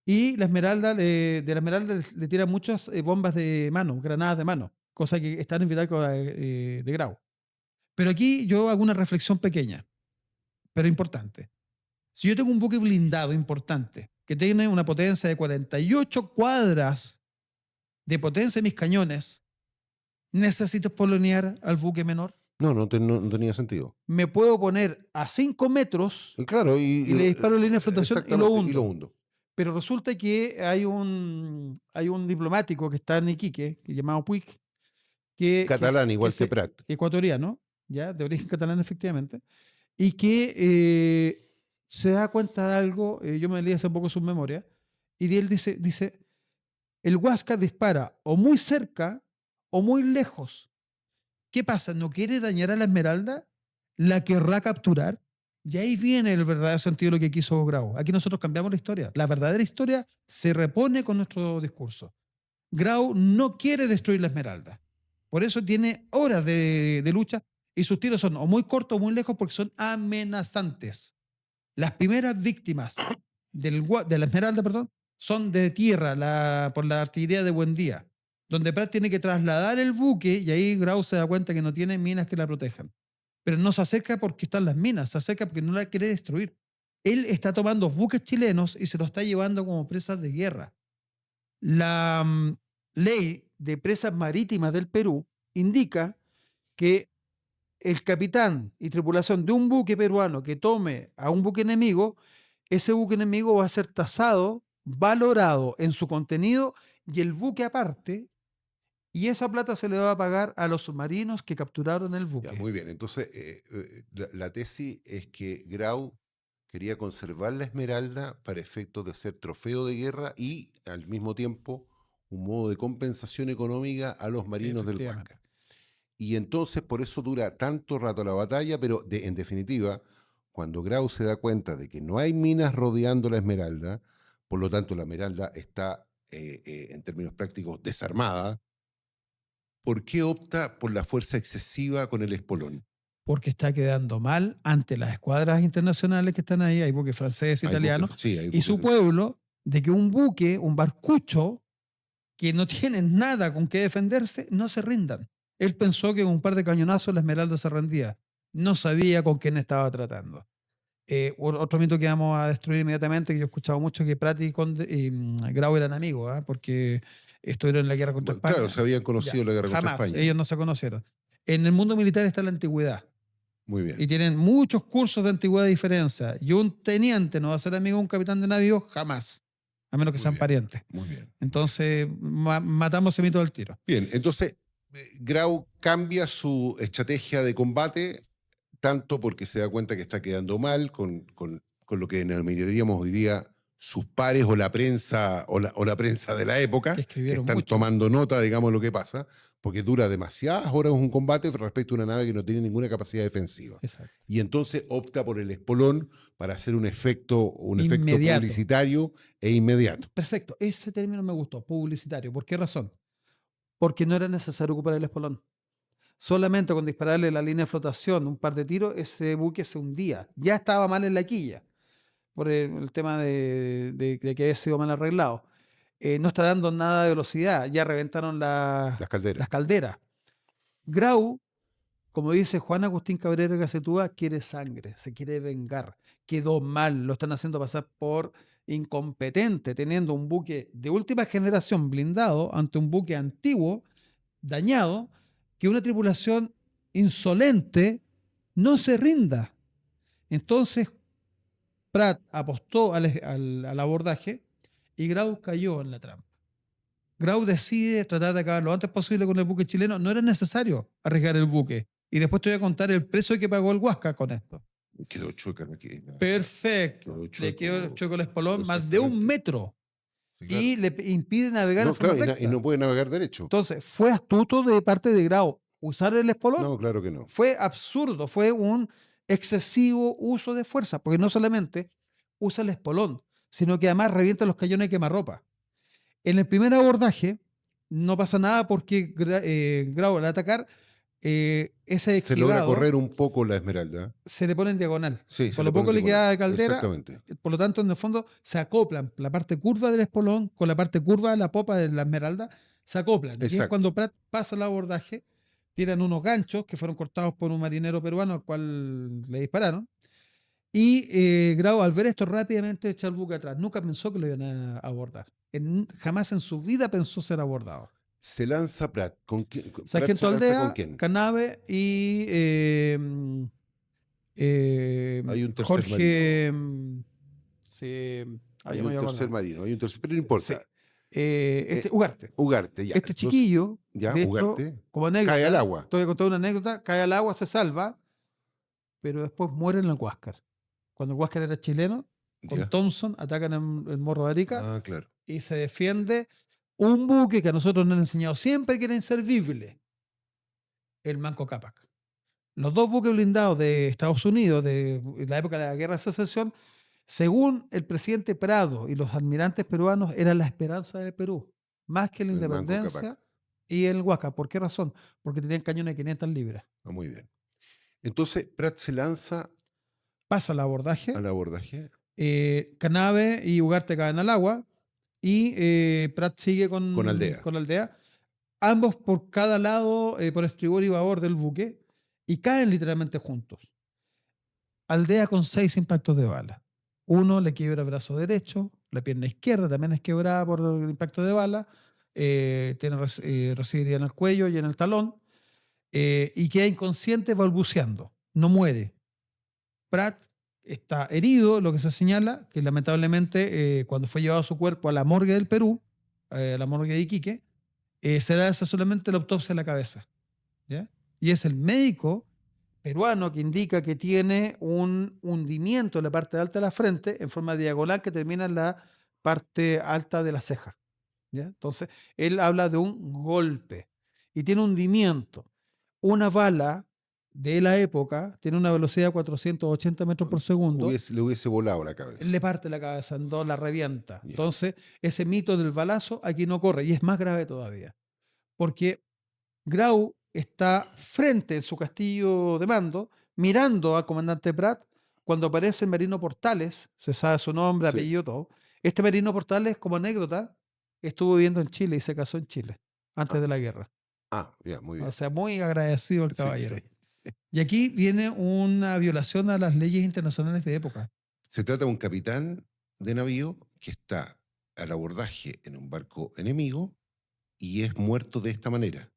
Y la Esmeralda, de la Esmeralda le tiran muchas bombas de mano, granadas de mano, cosa que están en Vitalco de Grau. Pero aquí yo hago una reflexión pequeña, pero importante. Si yo tengo un buque blindado importante, que tiene una potencia de 48 cuadras de potencia de mis cañones, ¿necesito polonear al buque menor? No tenía sentido. Me puedo poner a 5 metros Claro, y le disparo en línea de flotación y lo exactamente, hundo. Pero resulta que hay un diplomático que está en Iquique, que llamado Puig, Catalán, igual que Prat. ecuatoriano, ya, de origen catalán efectivamente, y que se da cuenta de algo, yo me leí hace poco sus memorias, y él dice, el Huáscar dispara o muy cerca o muy lejos. ¿Qué pasa? ¿No quiere dañar a la Esmeralda? ¿La querrá capturar? Y ahí viene el verdadero sentido de lo que quiso Grau. Aquí nosotros cambiamos la historia. La verdadera historia se repone con nuestro discurso. Grau no quiere destruir la Esmeralda. Por eso tiene horas de lucha y sus tiros son o muy cortos o muy lejos porque son amenazantes. Las primeras víctimas de la Esmeralda, perdón, son de tierra por la artillería de Buendía, donde Prat tiene que trasladar el buque y ahí Grau se da cuenta que no tiene minas que la protejan. Pero no se acerca porque están las minas, se acerca porque no la quiere destruir. Él está tomando buques chilenos y se los está llevando como presas de guerra. La ley de presas marítimas del Perú indica que el capitán y tripulación de un buque peruano que tome a un buque enemigo, ese buque enemigo va a ser tasado, valorado en su contenido y el buque aparte, y esa plata se le va a pagar a los submarinos que capturaron el buque. Ya, muy bien, entonces la tesis es que Grau quería conservar la Esmeralda para efectos de ser trofeo de guerra y al mismo tiempo un modo de compensación económica a los marinos del Huáscar. Y entonces por eso dura tanto rato la batalla, pero en definitiva, cuando Grau se da cuenta de que no hay minas rodeando la Esmeralda, por lo tanto la Esmeralda está en términos prácticos desarmada, ¿por qué opta por la fuerza excesiva con el espolón? Porque está quedando mal ante las escuadras internacionales que están ahí, hay buques franceses, italianos, y su pueblo, de que un buque, un barcucho, que no tienen nada con qué defenderse, no se rindan. Él pensó que con un par de cañonazos la Esmeralda se rendía. No sabía con quién estaba tratando. Otro mito que vamos a destruir inmediatamente, que yo he escuchado mucho, que Prat y Grau eran amigos, porque estuvieron en la guerra contra España. Claro, se habían conocido en la guerra contra España. Ellos no se conocieron. En el mundo militar está la antigüedad. Muy bien. Y tienen muchos cursos de antigüedad de diferencia. Y un teniente no va a ser amigo de un capitán de navío jamás, a menos que sean parientes. Muy bien. Entonces, matamos ese mito al tiro. Bien, entonces Grau cambia su estrategia de combate tanto porque se da cuenta que está quedando mal con lo que denominaríamos hoy día sus pares o la prensa o la prensa de la época, que están tomando nota, digamos, lo que pasa, porque dura demasiadas horas un combate respecto a una nave que no tiene ninguna capacidad defensiva. Exacto. Y entonces opta por el espolón para hacer un efecto publicitario e inmediato. Perfecto, ese término me gustó, publicitario. ¿Por qué razón? Porque no era necesario ocupar el espolón. Solamente con dispararle la línea de flotación, un par de tiros, ese buque se hundía. Ya estaba mal en la quilla, por el tema de que había sido mal arreglado. No está dando nada de velocidad, ya reventaron las calderas. Grau, como dice Juan Agustín Cabrera Gacetúa, quiere sangre, se quiere vengar. Quedó mal, lo están haciendo pasar por incompetente, teniendo un buque de última generación blindado ante un buque antiguo, dañado, que una tripulación insolente no se rinda. Entonces, Prat apostó al abordaje y Grau cayó en la trampa. Grau decide tratar de acabar lo antes posible con el buque chileno. No era necesario arriesgar el buque. Y después te voy a contar el precio que pagó el Huáscar con esto. Quedó chueca aquí. Perfecto. Le quedó chueco el espolón más de 1 metro. Sí, claro. Y le impide navegar en forma recta. Y no puede navegar derecho. Entonces, ¿fue astuto de parte de Grau usar el espolón? No, claro que no. Fue absurdo, fue un excesivo uso de fuerza, porque no solamente usa el espolón, sino que además revienta los cañones de quemarropa. En el primer abordaje no pasa nada porque Grau al atacar ese esquivado, se logra correr un poco la Esmeralda. Se le pone en diagonal. Sí, con lo poco le queda de caldera. Por lo tanto, en el fondo se acoplan la parte curva del espolón con la parte curva de la popa de la Esmeralda, se acoplan. Exacto. Y es cuando Prat pasa el abordaje, tiran unos ganchos que fueron cortados por un marinero peruano al cual le dispararon. Y Grau, al ver esto, rápidamente echa el buque atrás. Nunca pensó que lo iban a abordar. Jamás en su vida pensó ser abordado. Se lanza Prat. ¿Con quién? Prat Sargento se lanza Aldea, ¿con quién? Canabe y Hay un tercer Jorge. Sí, Hay ya me un voy a tercer acordar. marino, hay un tercer, pero no Sí. importa. Ugarte. Ugarte, ya. Este Entonces, chiquillo, ya, de hecho, Ugarte, como anécdota, cae al agua. te voy a contar una anécdota, cae al agua, se salva, pero después muere en el Huáscar. Cuando el Huáscar era chileno, con Ya. Thompson, atacan en Morro de Arica Ah, claro. y se defiende un buque que a nosotros nos han enseñado siempre que era inservible, el Manco Cápac. Los dos buques blindados de Estados Unidos de la época de la Guerra de Secesión, según el presidente Prado y los almirantes peruanos, eran la esperanza del Perú, más que la El Manco independencia Cápac. y el Huáscar. ¿Por qué razón? Porque tenían cañones de 500 libras. Ah, muy bien. Entonces, Prat se lanza Pasa el abordaje, al abordaje Canabe y Ugarte caen al agua y Prat sigue con Aldea. con Aldea, ambos por cada lado, por estribor y babor del buque, y caen literalmente juntos. Aldea con 6 impactos de bala. Uno le quiebra el brazo derecho, la pierna izquierda también es quebrada por el impacto de bala, recibe herida en el cuello y en el talón, y queda inconsciente balbuceando. No muere. Prat está herido, lo que se señala, que lamentablemente cuando fue llevado su cuerpo a la morgue del Perú, a la morgue de Iquique, se le hace solamente la autopsia en la cabeza. ¿Ya? Y es el médico peruano que indica que tiene un hundimiento en la parte alta de la frente en forma diagonal que termina en la parte alta de la ceja. ¿Ya? Entonces, él habla de un golpe y tiene hundimiento. Una bala de la época tiene una velocidad de 480 metros por segundo. Le hubiese volado la cabeza. Le parte la cabeza en dos, la revienta. Ya. Entonces, ese mito del balazo aquí no corre y es más grave todavía. Porque Grau está frente en su castillo de mando, mirando al comandante Prat, cuando aparece el marino Portales, se sabe su nombre, Sí. apellido, todo. Este marino Portales, como anécdota, estuvo viviendo en Chile y se casó en Chile, antes de la guerra. Ah, ya, muy bien. O sea, muy agradecido el Sí, caballero. sí. Y aquí viene una violación a las leyes internacionales de época. Se trata de un capitán de navío que está al abordaje en un barco enemigo y es muerto de esta manera.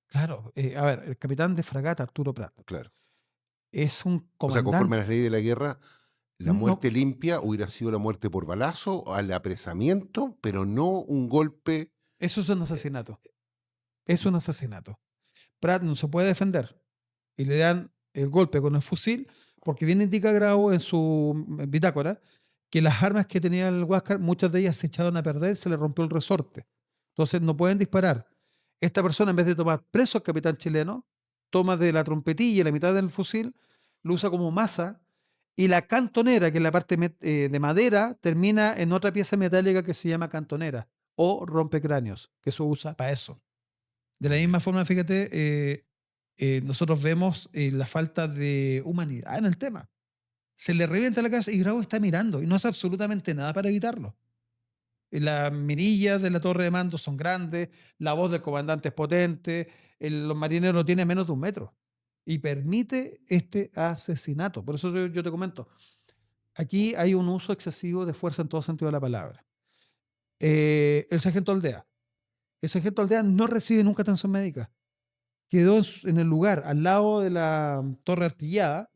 Claro, a ver, el capitán de fragata, Arturo Prat, Claro. es un O sea, comandante. conforme a las leyes de la guerra, la No. muerte limpia hubiera sido la muerte por balazo, al apresamiento, pero no un golpe. Eso es un asesinato. Es un asesinato. Prat no se puede defender y le dan el golpe con el fusil porque bien indica Grau en su bitácora que las armas que tenía el Huáscar, muchas de ellas se echaron a perder, se le rompió el resorte. Entonces no pueden disparar. Esta persona, en vez de tomar preso al capitán chileno, toma de la trompetilla la mitad del fusil, lo usa como masa y la cantonera, que es la parte de madera, termina en otra pieza metálica que se llama cantonera o rompecráneos, que se usa para eso. De la misma forma, fíjate, nosotros vemos la falta de humanidad en el tema. Se le revienta la cabeza y Grau está mirando y no hace absolutamente nada para evitarlo. Las mirillas de la torre de mando son grandes, la voz del comandante es potente, los marineros no tienen menos de 1 metro y permite este asesinato. Por eso yo te comento, aquí hay un uso excesivo de fuerza en todo sentido de la palabra. El sargento Aldea. El sargento Aldea no recibe nunca atención médica. Quedó en el lugar, al lado de la torre artillada,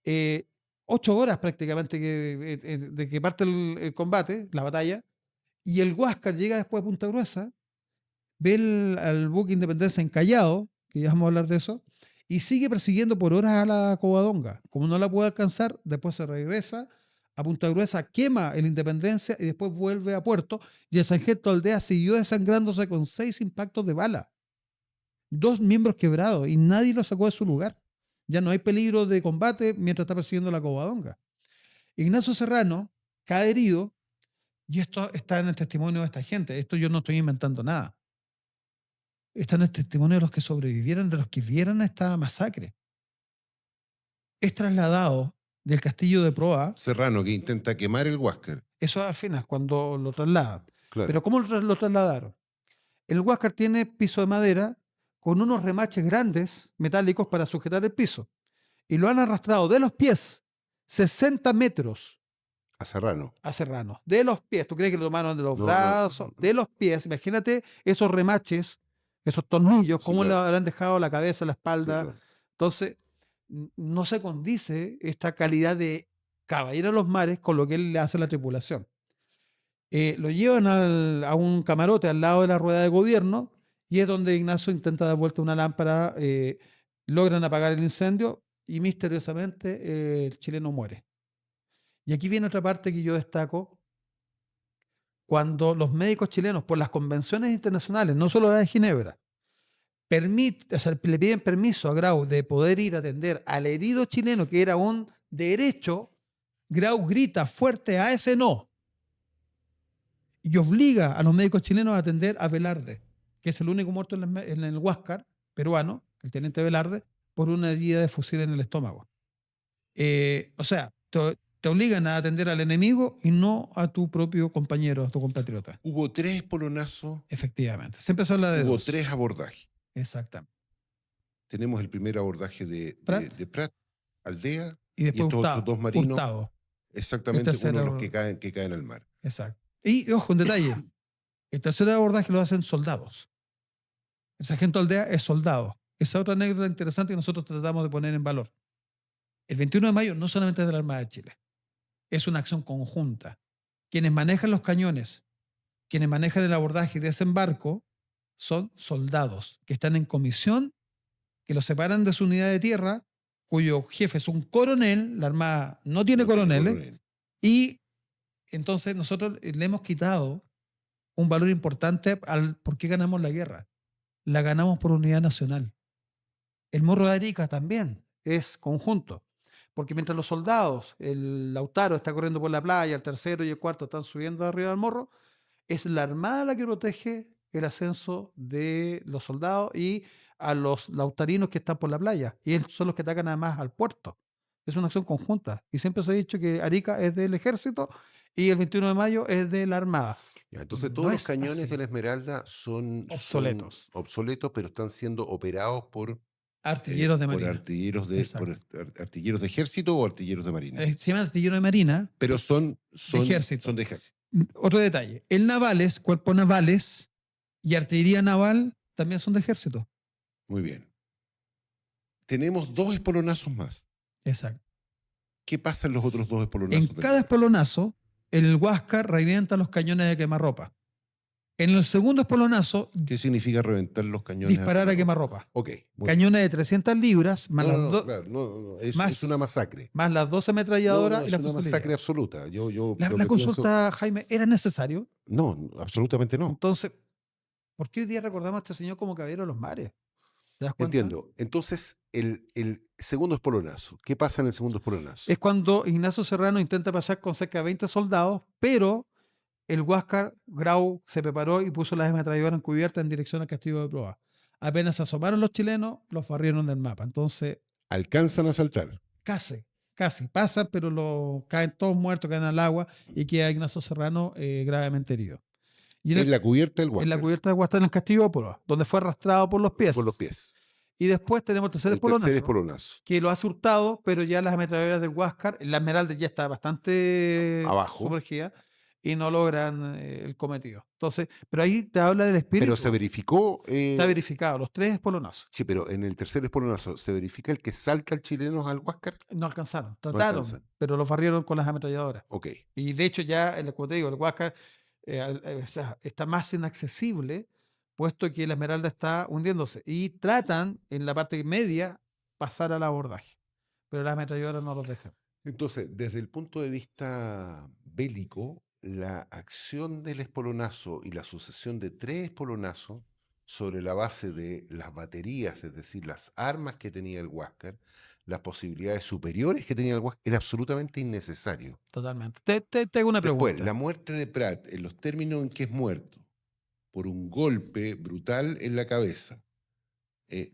8 horas prácticamente de que parte el combate, la batalla, y el Huáscar llega después a Punta Gruesa, ve al buque Independencia encallado, que ya vamos a hablar de eso, y sigue persiguiendo por horas a la Covadonga. Como no la puede alcanzar, después se regresa a Punta Gruesa, quema el Independencia y después vuelve a puerto, y el sargento Aldea siguió desangrándose con 6 impactos de bala. 2 miembros quebrados y nadie lo sacó de su lugar. Ya no hay peligro de combate mientras está persiguiendo la Covadonga. Ignacio Serrano cae herido y esto está en el testimonio de esta gente. Esto yo no estoy inventando nada. Está en el testimonio de los que sobrevivieron, de los que vieron esta masacre. Es trasladado del castillo de proa. Serrano, que intenta quemar el Huáscar. Eso al final, cuando lo trasladan. Claro. Pero ¿cómo lo trasladaron? El Huáscar tiene piso de madera con unos remaches grandes, metálicos, para sujetar el piso. Y lo han arrastrado de los pies, 60 metros. A Serrano. A Serrano. De los pies. ¿Tú crees que lo tomaron de los No, brazos? no. De los pies. Imagínate esos remaches esos tornillos, Sí, cómo le claro. habrán dejado la cabeza, la Sí, espalda. claro. Entonces, no se condice esta calidad de caballero de los mares con lo que él le hace a la tripulación. Lo llevan a un camarote al lado de la rueda de gobierno y es donde Ignacio intenta dar vuelta una lámpara, logran apagar el incendio y misteriosamente el chileno muere. Y aquí viene otra parte que yo destaco, cuando los médicos chilenos, por las convenciones internacionales, no solo la de Ginebra, o sea, le piden permiso a Grau de poder ir a atender al herido chileno, que era un derecho, Grau grita fuerte a ese no y obliga a los médicos chilenos a atender a Velarde, que es el único muerto en el Huáscar peruano, el teniente Velarde, por una herida de fusil en el estómago. O sea, te obligan a atender al enemigo y no a tu propio compañero, a tu compatriota. Hubo 3 espolonazos, Efectivamente. Siempre se habla de hubo 2. 3 abordajes. Exactamente. Tenemos el primer abordaje de Prat, Aldea, Y después estos otros 2 marinos. Hurtado. Exactamente, El tercero- uno de los que caen al mar. Exacto. Y ojo, un detalle. El tercer abordaje lo hacen soldados. El sargento Aldea es soldado. Esa otra anécdota interesante que nosotros tratamos de poner en valor. El 21 de mayo no solamente es de la Armada de Chile. Es una acción conjunta. Quienes manejan los cañones, quienes manejan el abordaje y desembarco, son soldados que están en comisión, que los separan de su unidad de tierra, cuyo jefe es un coronel, la Armada no tiene coroneles, y entonces nosotros le hemos quitado un valor importante al por qué ganamos la guerra. La ganamos por unidad nacional. El Morro de Arica también es conjunto, porque mientras los soldados, el Lautaro está corriendo por la playa, el tercero y el cuarto están subiendo arriba del morro, es la Armada la que protege el ascenso de los soldados y a los lautarinos que están por la playa, y son los que atacan además al puerto. Es una acción conjunta, y siempre se ha dicho que Arica es del ejército y el 21 de mayo es de la Armada. Ya, entonces No todos los es cañones así. de la Esmeralda son Obsoletos. obsoletos, pero están siendo operados por Artilleros de por marina. artilleros de Exacto. artilleros de ejército o artilleros de marina. Se llama artillero de marina. Pero son ejército. Son de ejército. Otro detalle, el navales, cuerpos navales y artillería naval también son de ejército. Muy bien. Tenemos 2 espolonazos más. Exacto. ¿Qué pasa en los otros 2 espolonazos? En cada espolonazo, el Huáscar revienta los cañones de quemarropa. En el segundo espolonazo, ¿Qué significa reventar los cañones? disparar a quemarropa. Ok. muy Cañones de 300 libras, más bien. las dos. Claro, no, es más- una masacre. Más las 12 ametralladoras y Es la una fusilería. masacre absoluta. Yo La lo que consulta, Jaime, ¿era necesario? pienso- no, absolutamente no. Entonces, ¿por qué hoy día recordamos a este señor como caballero de los mares? ¿Te das cuenta? Entiendo. Entonces, el segundo espolonazo. ¿Qué pasa en el segundo espolonazo? Es cuando Ignacio Serrano intenta pasar con cerca de 20 soldados, pero el Huáscar Grau se preparó y puso las ametralladoras en cubierta en dirección al castillo de Proa. Apenas se asomaron los chilenos, los barrieron del mapa. Entonces, Alcanzan a saltar. casi pasan, pero caen todos muertos, caen al agua y queda Ignacio Serrano gravemente herido. Y En la cubierta del en Huáscar. la cubierta de Huáscar en el castillo de Proa, donde fue arrastrado por los pies. Por los pies. Y después tenemos el tercer El tercer espolonazo, espolonazo. que lo hace Hurtado, pero ya las ametralladoras del Huáscar, la Esmeralda ya está bastante Abajo. sumergida y no logran el cometido. Entonces, pero ahí te habla del espíritu. Pero se verificó. Está verificado, los 3 espolonazos. Sí, pero en el tercer espolonazo, ¿se verifica el que salta el chileno al Huáscar? No alcanzaron, trataron, alcanzan. pero los barrieron con las ametralladoras. Ok. Y de hecho ya, como te digo, el Huáscar o sea, está más inaccesible, puesto que la Esmeralda está hundiéndose. Y tratan, en la parte media, pasar al abordaje. Pero las ametralladoras no los dejan. Entonces, desde el punto de vista bélico, la acción del espolonazo y la sucesión de 3 espolonazos sobre la base de las baterías, es decir, las armas que tenía el Huáscar, las posibilidades superiores que tenía el Huáscar, era absolutamente innecesario. Totalmente. Te hago una pregunta. Después, la muerte de Prat, en los términos en que es muerto, por un golpe brutal en la cabeza,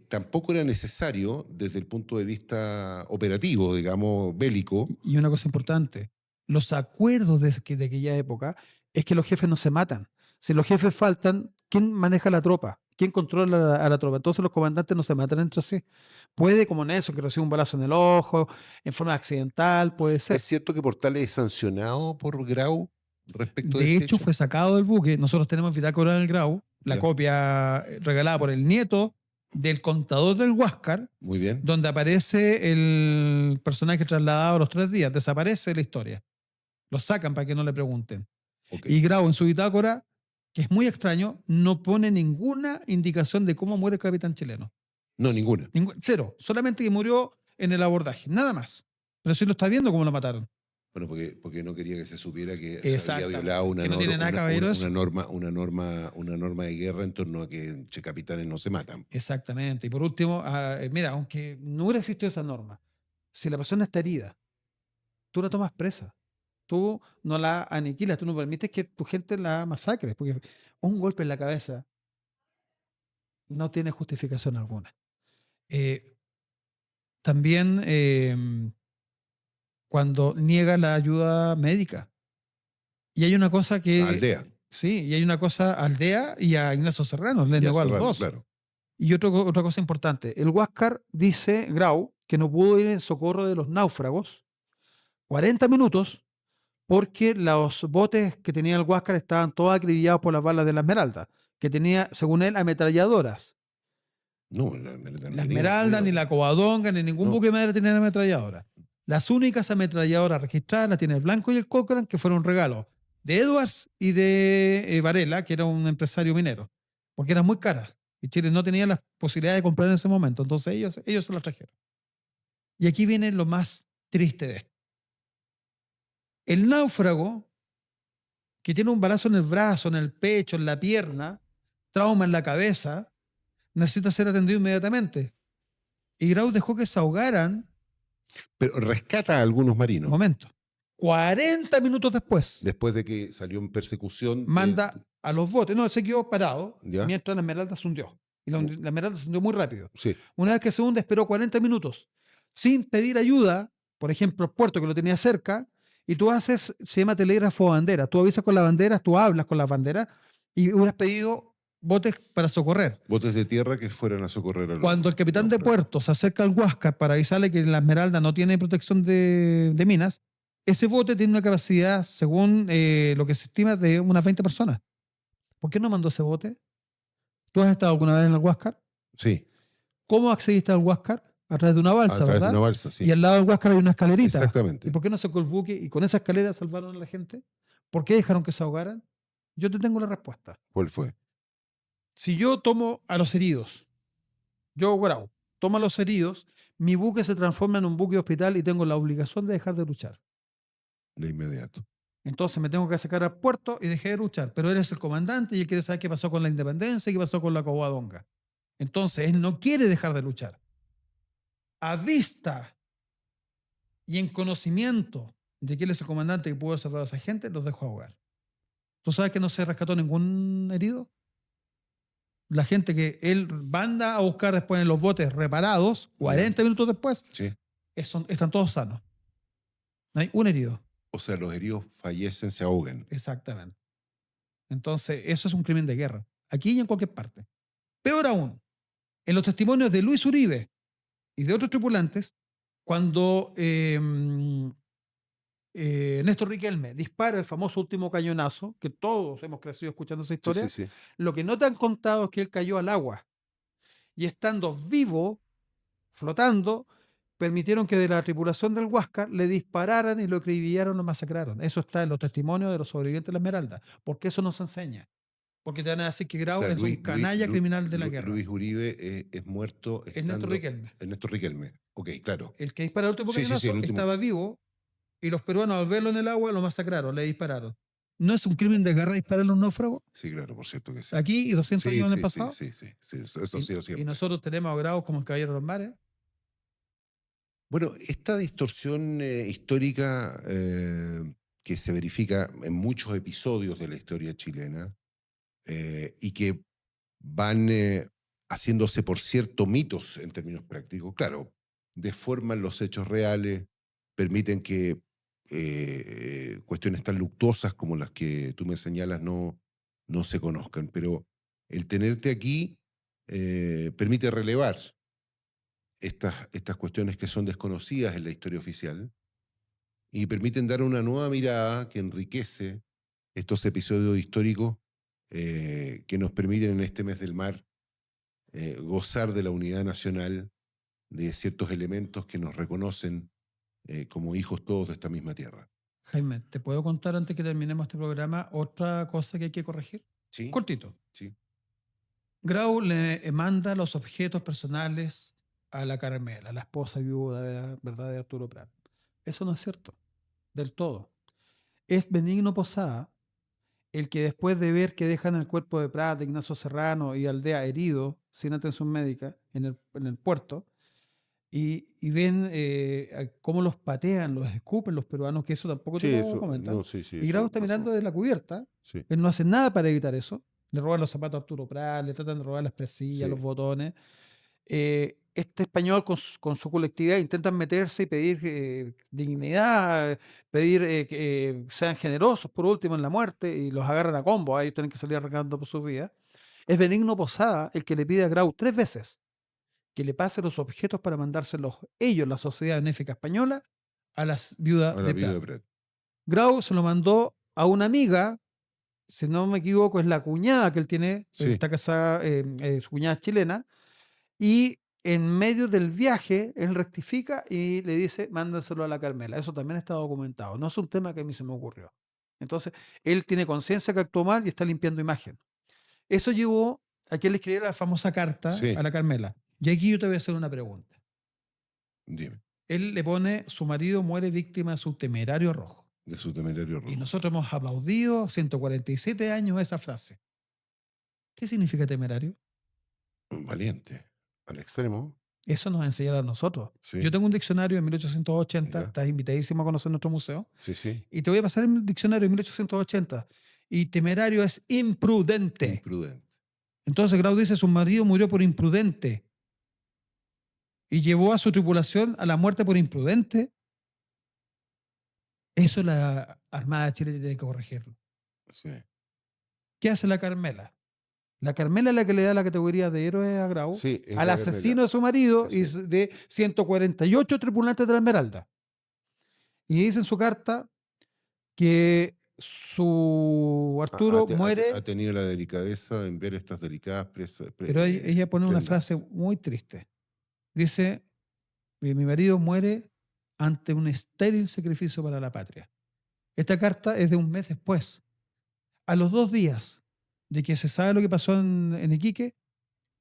tampoco era necesario desde el punto de vista operativo, digamos, bélico. Y una cosa importante, los acuerdos de aquella época es que los jefes no se matan. Si los jefes faltan, ¿quién maneja la tropa? ¿Quién controla a la tropa? Entonces los comandantes no se matan entre sí. Puede, como Nelson, que recibe un balazo en el ojo, en forma accidental, puede ser. ¿Es cierto que Portales es sancionado por Grau respecto de De este hecho, fue sacado del buque. Nosotros tenemos bitácora en el Grau, la Ya. copia regalada por el nieto del contador del Huáscar, Muy bien. donde aparece el personaje trasladado a los 3 días. Desaparece la historia. Lo sacan para que no le pregunten. Ok. Y Grau en su bitácora, que es muy extraño, no pone ninguna indicación de cómo muere el capitán chileno. No, ninguna. Cero. Solamente que murió en el abordaje. Nada más. Pero sí lo está viendo cómo lo mataron. Bueno, porque no quería que se supiera que se había Exactamente. violado una, Que no tiene nada, caballeros. una norma de guerra en torno a que capitanes no se matan. Exactamente. Y por último, mira, aunque no hubiera existido esa norma, si la persona está herida, tú la tomas presa. Tú no la aniquilas, tú no permites que tu gente la masacre, porque un golpe en la cabeza no tiene justificación alguna. También cuando niega la ayuda médica. Y hay una cosa que... Aldea. Sí, y hay una cosa a Aldea y a Ignacio Serrano, le negó a los dos. Claro. Y otra cosa importante, el Huáscar dice, Grau, que no pudo ir en socorro de los náufragos 40 minutos porque los botes que tenía el Huáscar estaban todos acribillados por las balas de la Esmeralda, que tenía, según él, ametralladoras. No, la Esmeralda no La tenía, Esmeralda, ni la Covadonga, ni ningún No. buque de madera tenía ametralladora. Las únicas ametralladoras registradas las tiene el Blanco y el Cochrane, que fueron regalos de Edwards y de Varela, que era un empresario minero, porque eran muy caras. Y Chile no tenía la posibilidad de comprar en ese momento. Entonces ellos se las trajeron. Y aquí viene lo más triste de esto. El náufrago, que tiene un balazo en el brazo, en el pecho, en la pierna, trauma en la cabeza, necesita ser atendido inmediatamente. Y Grau dejó que se ahogaran. Pero rescata a algunos marinos. Un momento. 40 minutos después. Después de que salió en persecución. Manda a los botes. No, se quedó parado ¿Ya? mientras la Esmeralda se hundió. Y la Esmeralda se hundió muy rápido. Sí. Una vez que se hunde, esperó 40 minutos sin pedir ayuda. Por ejemplo, el puerto que lo tenía cerca. Y tú haces, se llama telégrafo bandera. Tú avisas con las banderas, tú hablas con las banderas y hubieras pedido botes para socorrer. Botes de tierra que fueran a socorrer a los Cuando el capitán de puerto se acerca al Huáscar para avisarle que la Esmeralda no tiene protección de minas, ese bote tiene una capacidad, según lo que se estima, de unas 20 personas. ¿Por qué no mandó ese bote? ¿Tú has estado alguna vez en el Huáscar? Sí. ¿Cómo accediste al Huáscar? A través de una balsa, A través ¿verdad? de una balsa, sí. Y al lado del Huáscar hay una escalerita. Exactamente. ¿Y por qué no sacó el buque y con esa escalera salvaron a la gente? ¿Por qué dejaron que se ahogaran? Yo te tengo la respuesta. ¿Cuál fue? Si yo tomo a los heridos, yo, Grau, tomo a los heridos, mi buque se transforma en un buque hospital y tengo la obligación de dejar de luchar. De inmediato. Entonces me tengo que sacar al puerto y dejé de luchar. Pero eres el comandante y él quiere saber qué pasó con la independencia y qué pasó con la Covadonga. Entonces él no quiere dejar de luchar. A vista y en conocimiento de que él es el comandante que pudo salvar a esa gente, los dejó ahogar. ¿Tú sabes que no se rescató ningún herido? La gente que él manda a buscar después en los botes reparados, 40 minutos después, Sí. están todos sanos. No hay un herido. O sea, los heridos fallecen, se ahogan. Exactamente. Entonces, eso es un crimen de guerra. Aquí y en cualquier parte. Peor aún, en los testimonios de Luis Uribe y de otros tripulantes, cuando Néstor Riquelme dispara el famoso último cañonazo, que todos hemos crecido escuchando esa historia, Sí. lo que no te han contado es que él cayó al agua y estando vivo, flotando, permitieron que de la tripulación del Huáscar le dispararan y lo acribillaron, lo masacraron. Eso está en los testimonios de los sobrevivientes de la Esmeralda. Porque eso nos enseña. Porque te van a decir que Grau O sea, es un canalla criminal de la guerra. Luis Uribe es muerto. Es Néstor Riquelme. Es Néstor Riquelme. Ok, claro. El que dispara el último Sí, cañonazo el último. estaba vivo y los peruanos al verlo en el agua lo masacraron, le dispararon. ¿No es un crimen de guerra dispararle a un náufrago? Sí, claro, por cierto que sí. Aquí y 200 años en el pasado. Sí, eso ha sido siempre. Y nosotros tenemos a Grau como el caballero de los mares. Bueno, esta distorsión histórica que se verifica en muchos episodios de la historia chilena y que van haciéndose, por cierto, mitos en términos prácticos, claro, deforman los hechos reales, permiten que cuestiones tan luctuosas como las que tú me señalas no se conozcan, pero el tenerte aquí permite relevar estas cuestiones que son desconocidas en la historia oficial y permiten dar una nueva mirada que enriquece estos episodios históricos que nos permiten en este mes del mar gozar de la unidad nacional, de ciertos elementos que nos reconocen como hijos todos de esta misma tierra. Jaime, ¿te puedo contar antes que terminemos este programa otra cosa que hay que corregir? ¿Sí? Cortito. Sí. Grau le manda los objetos personales a la Carmela, la esposa viuda, ¿verdad?, de Arturo Prat. Eso no es cierto, del todo. Es Benigno Posada el que, después de ver que dejan el cuerpo de Prat, de Ignacio Serrano y Aldea herido, sin atención médica, en el puerto, y ven cómo los patean, los escupen los peruanos, que eso tampoco te Sí, lo eso, comentan. no, sí, sí, Y Grau eso está pasó. mirando desde la cubierta. Sí. Él no hace nada para evitar eso. Le roban los zapatos a Arturo Prat, le tratan de robar las presillas, Sí. los botones. Este español con su colectividad intentan meterse y pedir dignidad, pedir que sean generosos por último en la muerte, y los agarran a combo, ellos tienen que salir arrancando por sus vidas. Es Benigno Posada el que le pide a Grau 3 veces que le pase los objetos para mandárselos ellos, la Sociedad Benéfica Española, a las viudas A la de viuda Prat. de Prat. Grau se lo mandó a una amiga, si no me equivoco, es la cuñada que él tiene, Sí. está casada, su cuñada es chilena, y en medio del viaje él rectifica y le dice, mándaselo a la Carmela. Eso también está documentado, no es un tema que a mí se me ocurrió. Entonces, él tiene conciencia que actuó mal y está limpiando imagen. Eso llevó a que él escribiera la famosa carta Sí. a la Carmela. Y aquí yo te voy a hacer una pregunta. Dime, Él le pone, su marido muere víctima de su temerario rojo. de su temerario rojo. Y nosotros hemos aplaudido 147 años esa frase. ¿Qué significa temerario? Valiente, al extremo. Eso nos enseñará a nosotros. Sí. Yo tengo un diccionario de 1880, Ya. estás invitadísimo a conocer nuestro museo, Sí, sí. y te voy a pasar el diccionario de 1880. Y temerario es imprudente. Imprudente. Entonces Grau dice, su marido murió por imprudente. Y llevó a su tripulación a la muerte por imprudente. Eso la Armada de Chile tiene que corregirlo. Sí. ¿Qué hace la Carmela? La Carmela es la que le da la categoría de héroe a Grau, Sí, es al la asesino Carmela. de su marido y Sí. de 148 tripulantes de la Esmeralda. Y dice en su carta que su Arturo muere, Ha tenido la delicadeza en ver estas delicadas pero ella pone una prendas. frase muy triste. Dice, mi marido muere ante un estéril sacrificio para la patria. Esta carta es de un mes después. A los 2 días de que se sabe lo que pasó en Iquique,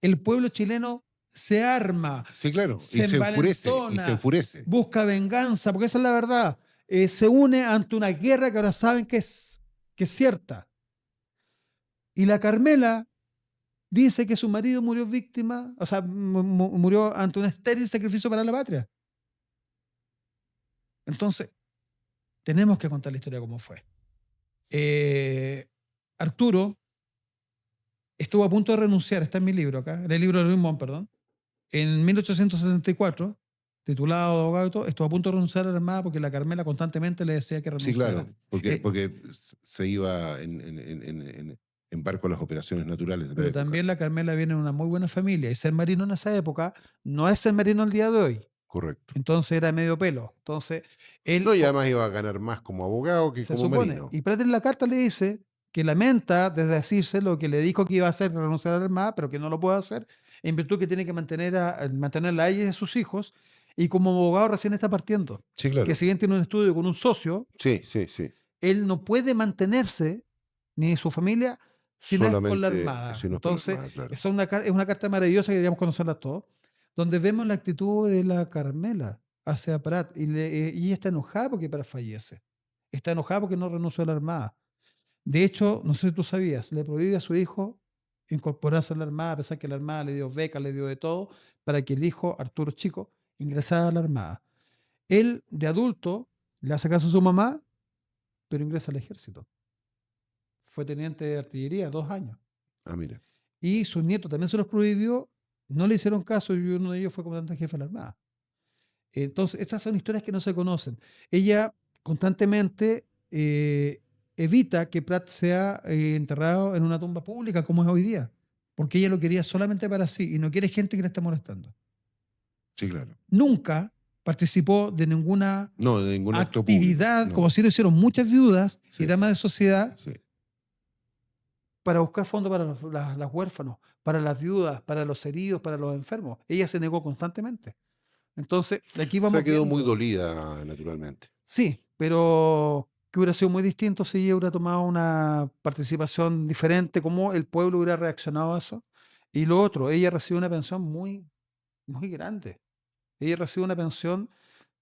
el pueblo chileno se arma, Sí, claro. se Y se enfurece. Y envalentona, se enfurece. busca venganza, porque esa es la verdad. Se une ante una guerra que ahora saben que es cierta. Y la Carmela dice que su marido murió víctima, o sea, murió ante un estéril sacrificio para la patria. Entonces, tenemos que contar la historia como fue. Arturo estuvo a punto de renunciar, está en mi libro acá, en el libro de Luis Mon, perdón, en 1874, titulado Abogado y todo, estuvo a punto de renunciar a la Armada porque la Carmela constantemente le decía que Sí, renunciara. claro. Porque se iba en barco a las operaciones naturales. de la Pero época. también la Carmela viene de una muy buena familia y ser marino en esa época no es ser marino el día de hoy. Correcto. Entonces era medio pelo. Entonces él No, y además iba a ganar más como abogado que se como supone. marino. Y Prat en la carta le dice que lamenta desde decirse lo que le dijo que iba a hacer, renunciar a la Armada, pero que no lo puede hacer en virtud que tiene que mantenerla a ella y a sus hijos. Y como abogado recién está partiendo. Sí, claro. Que si bien tiene un estudio con un socio, Sí, sí, sí. él no puede mantenerse ni su familia si no es con la Solamente Armada. si no es con la Entonces, Armada, claro. es una carta maravillosa que deberíamos conocerla todos, donde vemos la actitud de la Carmela hacia Prat. Y ella está enojada porque Prat fallece. Está enojada porque no renunció a la Armada. De hecho, no sé si tú sabías, le prohíbe a su hijo incorporarse a la Armada, a pesar que la Armada le dio becas, le dio de todo, para que el hijo, Arturo Chico, ingresara a la Armada. Él, de adulto, le hace caso a su mamá, pero ingresa al ejército. Fue teniente de artillería 2 años. Ah, mira. Y sus nietos también se los prohibió, no le hicieron caso y uno de ellos fue comandante jefe de la Armada. Entonces, estas son historias que no se conocen. Ella constantemente evita que Prat sea enterrado en una tumba pública como es hoy día, porque ella lo quería solamente para sí y no quiere gente que le esté molestando. Sí, claro. Nunca participó de ninguna No, de ningún acto actividad, público. No. como si lo hicieron muchas viudas Sí. y damas de sociedad, Sí. para buscar fondos para las huérfanos, para las viudas, para los heridos, para los enfermos. Ella se negó constantemente. Entonces, aquí O vamos sea, quedó muy viendo. dolida, naturalmente. Sí, pero que hubiera sido muy distinto si ella hubiera tomado una participación diferente, cómo el pueblo hubiera reaccionado a eso. Y lo otro, ella recibe una pensión muy, muy grande. Ella recibe una pensión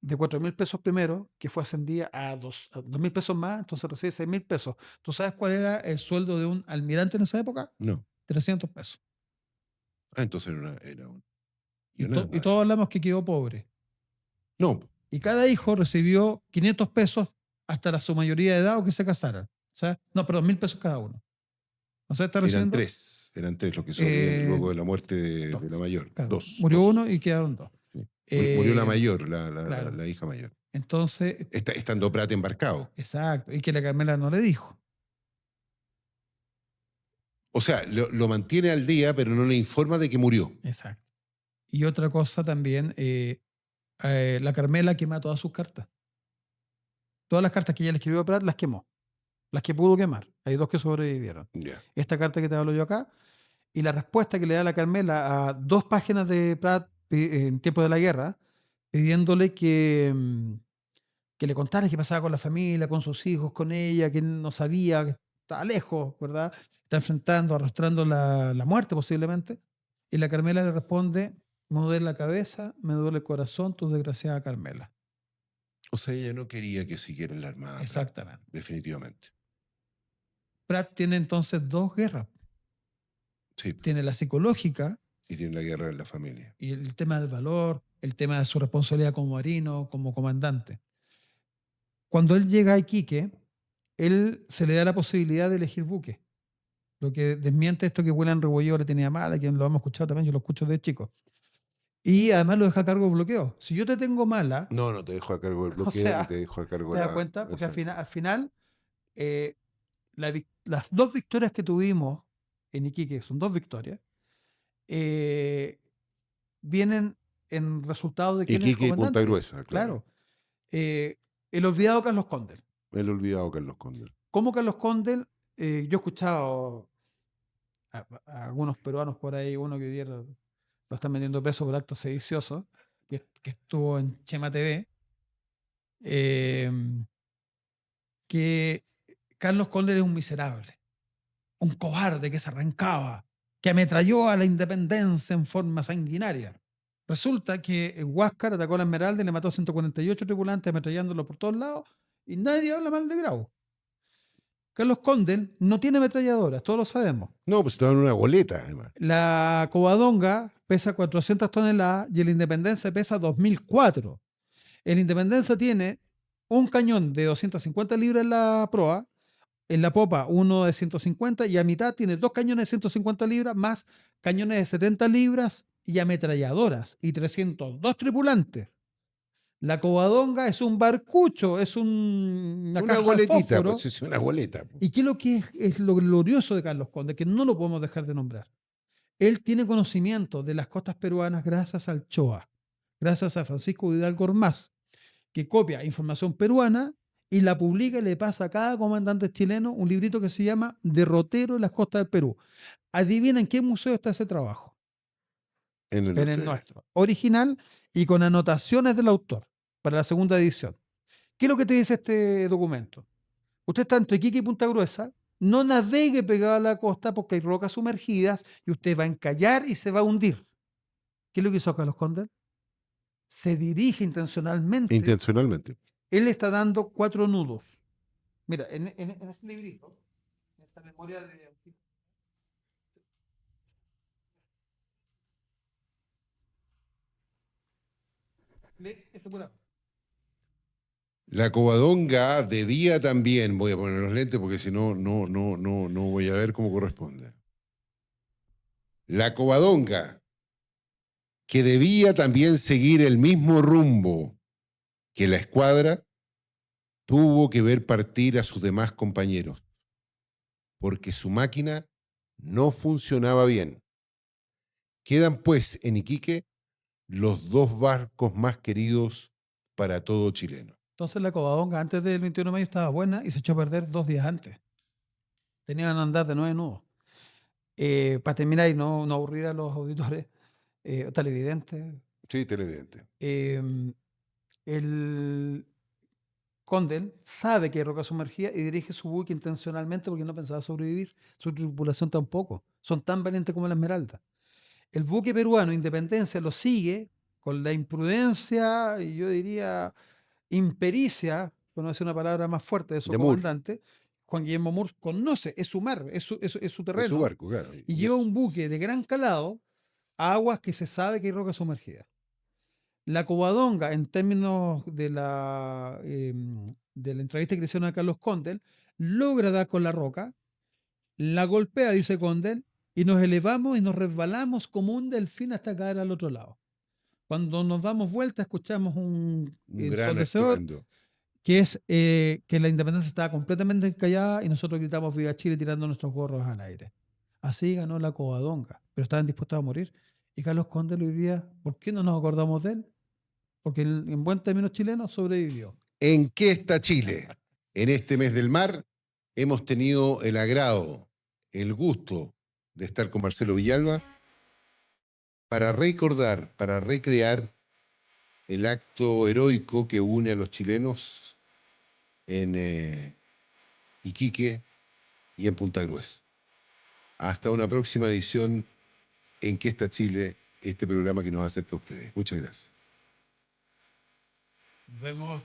de 4.000 pesos primero, que fue ascendida a 2.000 pesos más, entonces recibe 6.000 pesos. ¿Tú sabes cuál era el sueldo de un almirante en esa época? No. 300 pesos. Ah, entonces era un... Y todos hablamos que quedó pobre. No. Y cada hijo recibió 500 pesos hasta su mayoría de edad o que se casaran. O sea, no, perdón, 1.000 pesos cada uno. O sea, está recibiendo. Eran tres los que sobrevivían luego de la muerte dos. de la mayor. Claro, Dos. murió dos. uno y quedaron dos. Sí. Murió la mayor, claro. la hija mayor. Entonces. Estando Prat embarcado. Exacto. Y que la Carmela no le dijo. O sea, lo mantiene al día, pero no le informa de que murió. Exacto. Y otra cosa también, la Carmela quema todas sus cartas. Todas las cartas que ella le escribió a Prat las quemó. Las que pudo quemar. Hay dos que sobrevivieron. Yeah. Esta carta que te hablo yo acá, y la respuesta que le da la Carmela a 2 páginas de Prat en tiempo de la guerra, pidiéndole que le contara qué pasaba con la familia, con sus hijos, con ella, que él no sabía, que estaba lejos, ¿verdad? Está enfrentando, arrastrando la muerte posiblemente. Y la Carmela le responde: me duele la cabeza, me duele el corazón, tu desgraciada Carmela. O sea, ella no quería que siguiera en la Armada. Exactamente. Prat, definitivamente. Prat tiene entonces 2 guerras. Sí. Tiene la psicológica. Y tiene la guerra en la familia. Y el tema del valor, el tema de su responsabilidad como marino, como comandante. Cuando él llega a Iquique, él se le da la posibilidad de elegir buque. Lo que desmiente esto que William Rebolledo le tenía mala, que lo hemos escuchado también, yo lo escucho de chico. Y además lo deja a cargo del bloqueo. Si yo te tengo mala... No te dejo a cargo del bloqueo, o sea, ni te dejo a cargo ¿te das cuenta? Porque al final las 2 victorias que tuvimos en Iquique, son 2 victorias, vienen en resultado de quién es el Iquique y comandante. Punta Gruesa, claro. El olvidado Carlos Condel. El olvidado Carlos Condel. ¿Cómo Carlos Condel? Yo he escuchado a algunos peruanos por ahí, uno que hoy día lo están metiendo preso por actos sediciosos, que estuvo en Chema TV, que Carlos Condel es un miserable, un cobarde que se arrancaba, que ametralló a la independencia en forma sanguinaria. Resulta que Huáscar atacó a la Esmeralda y le mató a 148 tripulantes ametrallándolo por todos lados y nadie habla mal de Grau. Carlos Condel no tiene ametralladoras, todos lo sabemos. No, pues estaba en una goleta, además. La Covadonga pesa 400 toneladas y el Independencia pesa 2004. El Independencia tiene un cañón de 250 libras en la proa, en la popa uno de 150 y a mitad tiene 2 cañones de 150 libras más cañones de 70 libras y ametralladoras y 302 tripulantes. La Covadonga es un barcucho, es una caja goletita, de fósforo. pues es una goleta. Pues. ¿Y qué es lo que es lo glorioso de Carlos Condel? Que no lo podemos dejar de nombrar. Él tiene conocimiento de las costas peruanas gracias al CHOA, gracias a Francisco Hidalgo Ormaz, que copia información peruana y la publica y le pasa a cada comandante chileno un librito que se llama Derrotero de las costas del Perú. Adivinen en qué museo está ese trabajo. En el nuestro. Original y con anotaciones del autor para la segunda edición. ¿Qué es lo que te dice este documento? Usted está entre Iquique y Punta Gruesa, no navegue pegado a la costa porque hay rocas sumergidas y usted va a encallar y se va a hundir. ¿Qué es lo que hizo Carlos Condel? Se dirige intencionalmente. Intencionalmente. Él está dando 4 nudos. Mira, en este librito, en esta memoria de... Ese por ahí. La Covadonga debía también, voy a poner los lentes porque si no, no voy a ver cómo corresponde. La Covadonga, que debía también seguir el mismo rumbo que la escuadra, tuvo que ver partir a sus demás compañeros, porque su máquina no funcionaba bien. Quedan pues en Iquique los 2 barcos más queridos para todo chileno. Entonces la Covadonga antes del 21 de mayo estaba buena y se echó a perder 2 días antes. Tenían que andar de 9 nudos. Para terminar y no aburrir a los auditores, televidentes, Sí, televidente. el Condell sabe que hay roca sumergida y dirige su buque intencionalmente porque no pensaba sobrevivir. Su tripulación tampoco. Son tan valientes como la Esmeralda. El buque peruano Independencia lo sigue con la imprudencia y yo diría impericia, por no decir una palabra más fuerte, de su De Moore. comandante. Juan Guillermo Moore conoce, es su mar, es su Es su terreno. barco, claro. Y lleva un buque de gran calado a aguas que se sabe que hay roca sumergida. La Covadonga, en términos de la entrevista que le hicieron a Carlos Condell, logra dar con la roca, la golpea, dice Condell, y nos elevamos y nos resbalamos como un delfín hasta caer al otro lado. Cuando nos damos vuelta, escuchamos un gran ensordecedor, estruendo. que es que la independencia estaba completamente encallada y nosotros gritamos Viva Chile tirando nuestros gorros al aire. Así ganó la Covadonga, pero estaban dispuestos a morir. Y Carlos Condell hoy día, ¿por qué no nos acordamos de él? Porque en buen término chileno sobrevivió. ¿En qué está Chile? En este mes del mar hemos tenido el agrado, el gusto de estar con Marcelo Villalba para recordar, para recrear el acto heroico que une a los chilenos en Iquique y en Punta Gruesa. Hasta una próxima edición en ¿Qué está Chile? Este programa que nos acerca a ustedes. Muchas gracias. Nos vemos.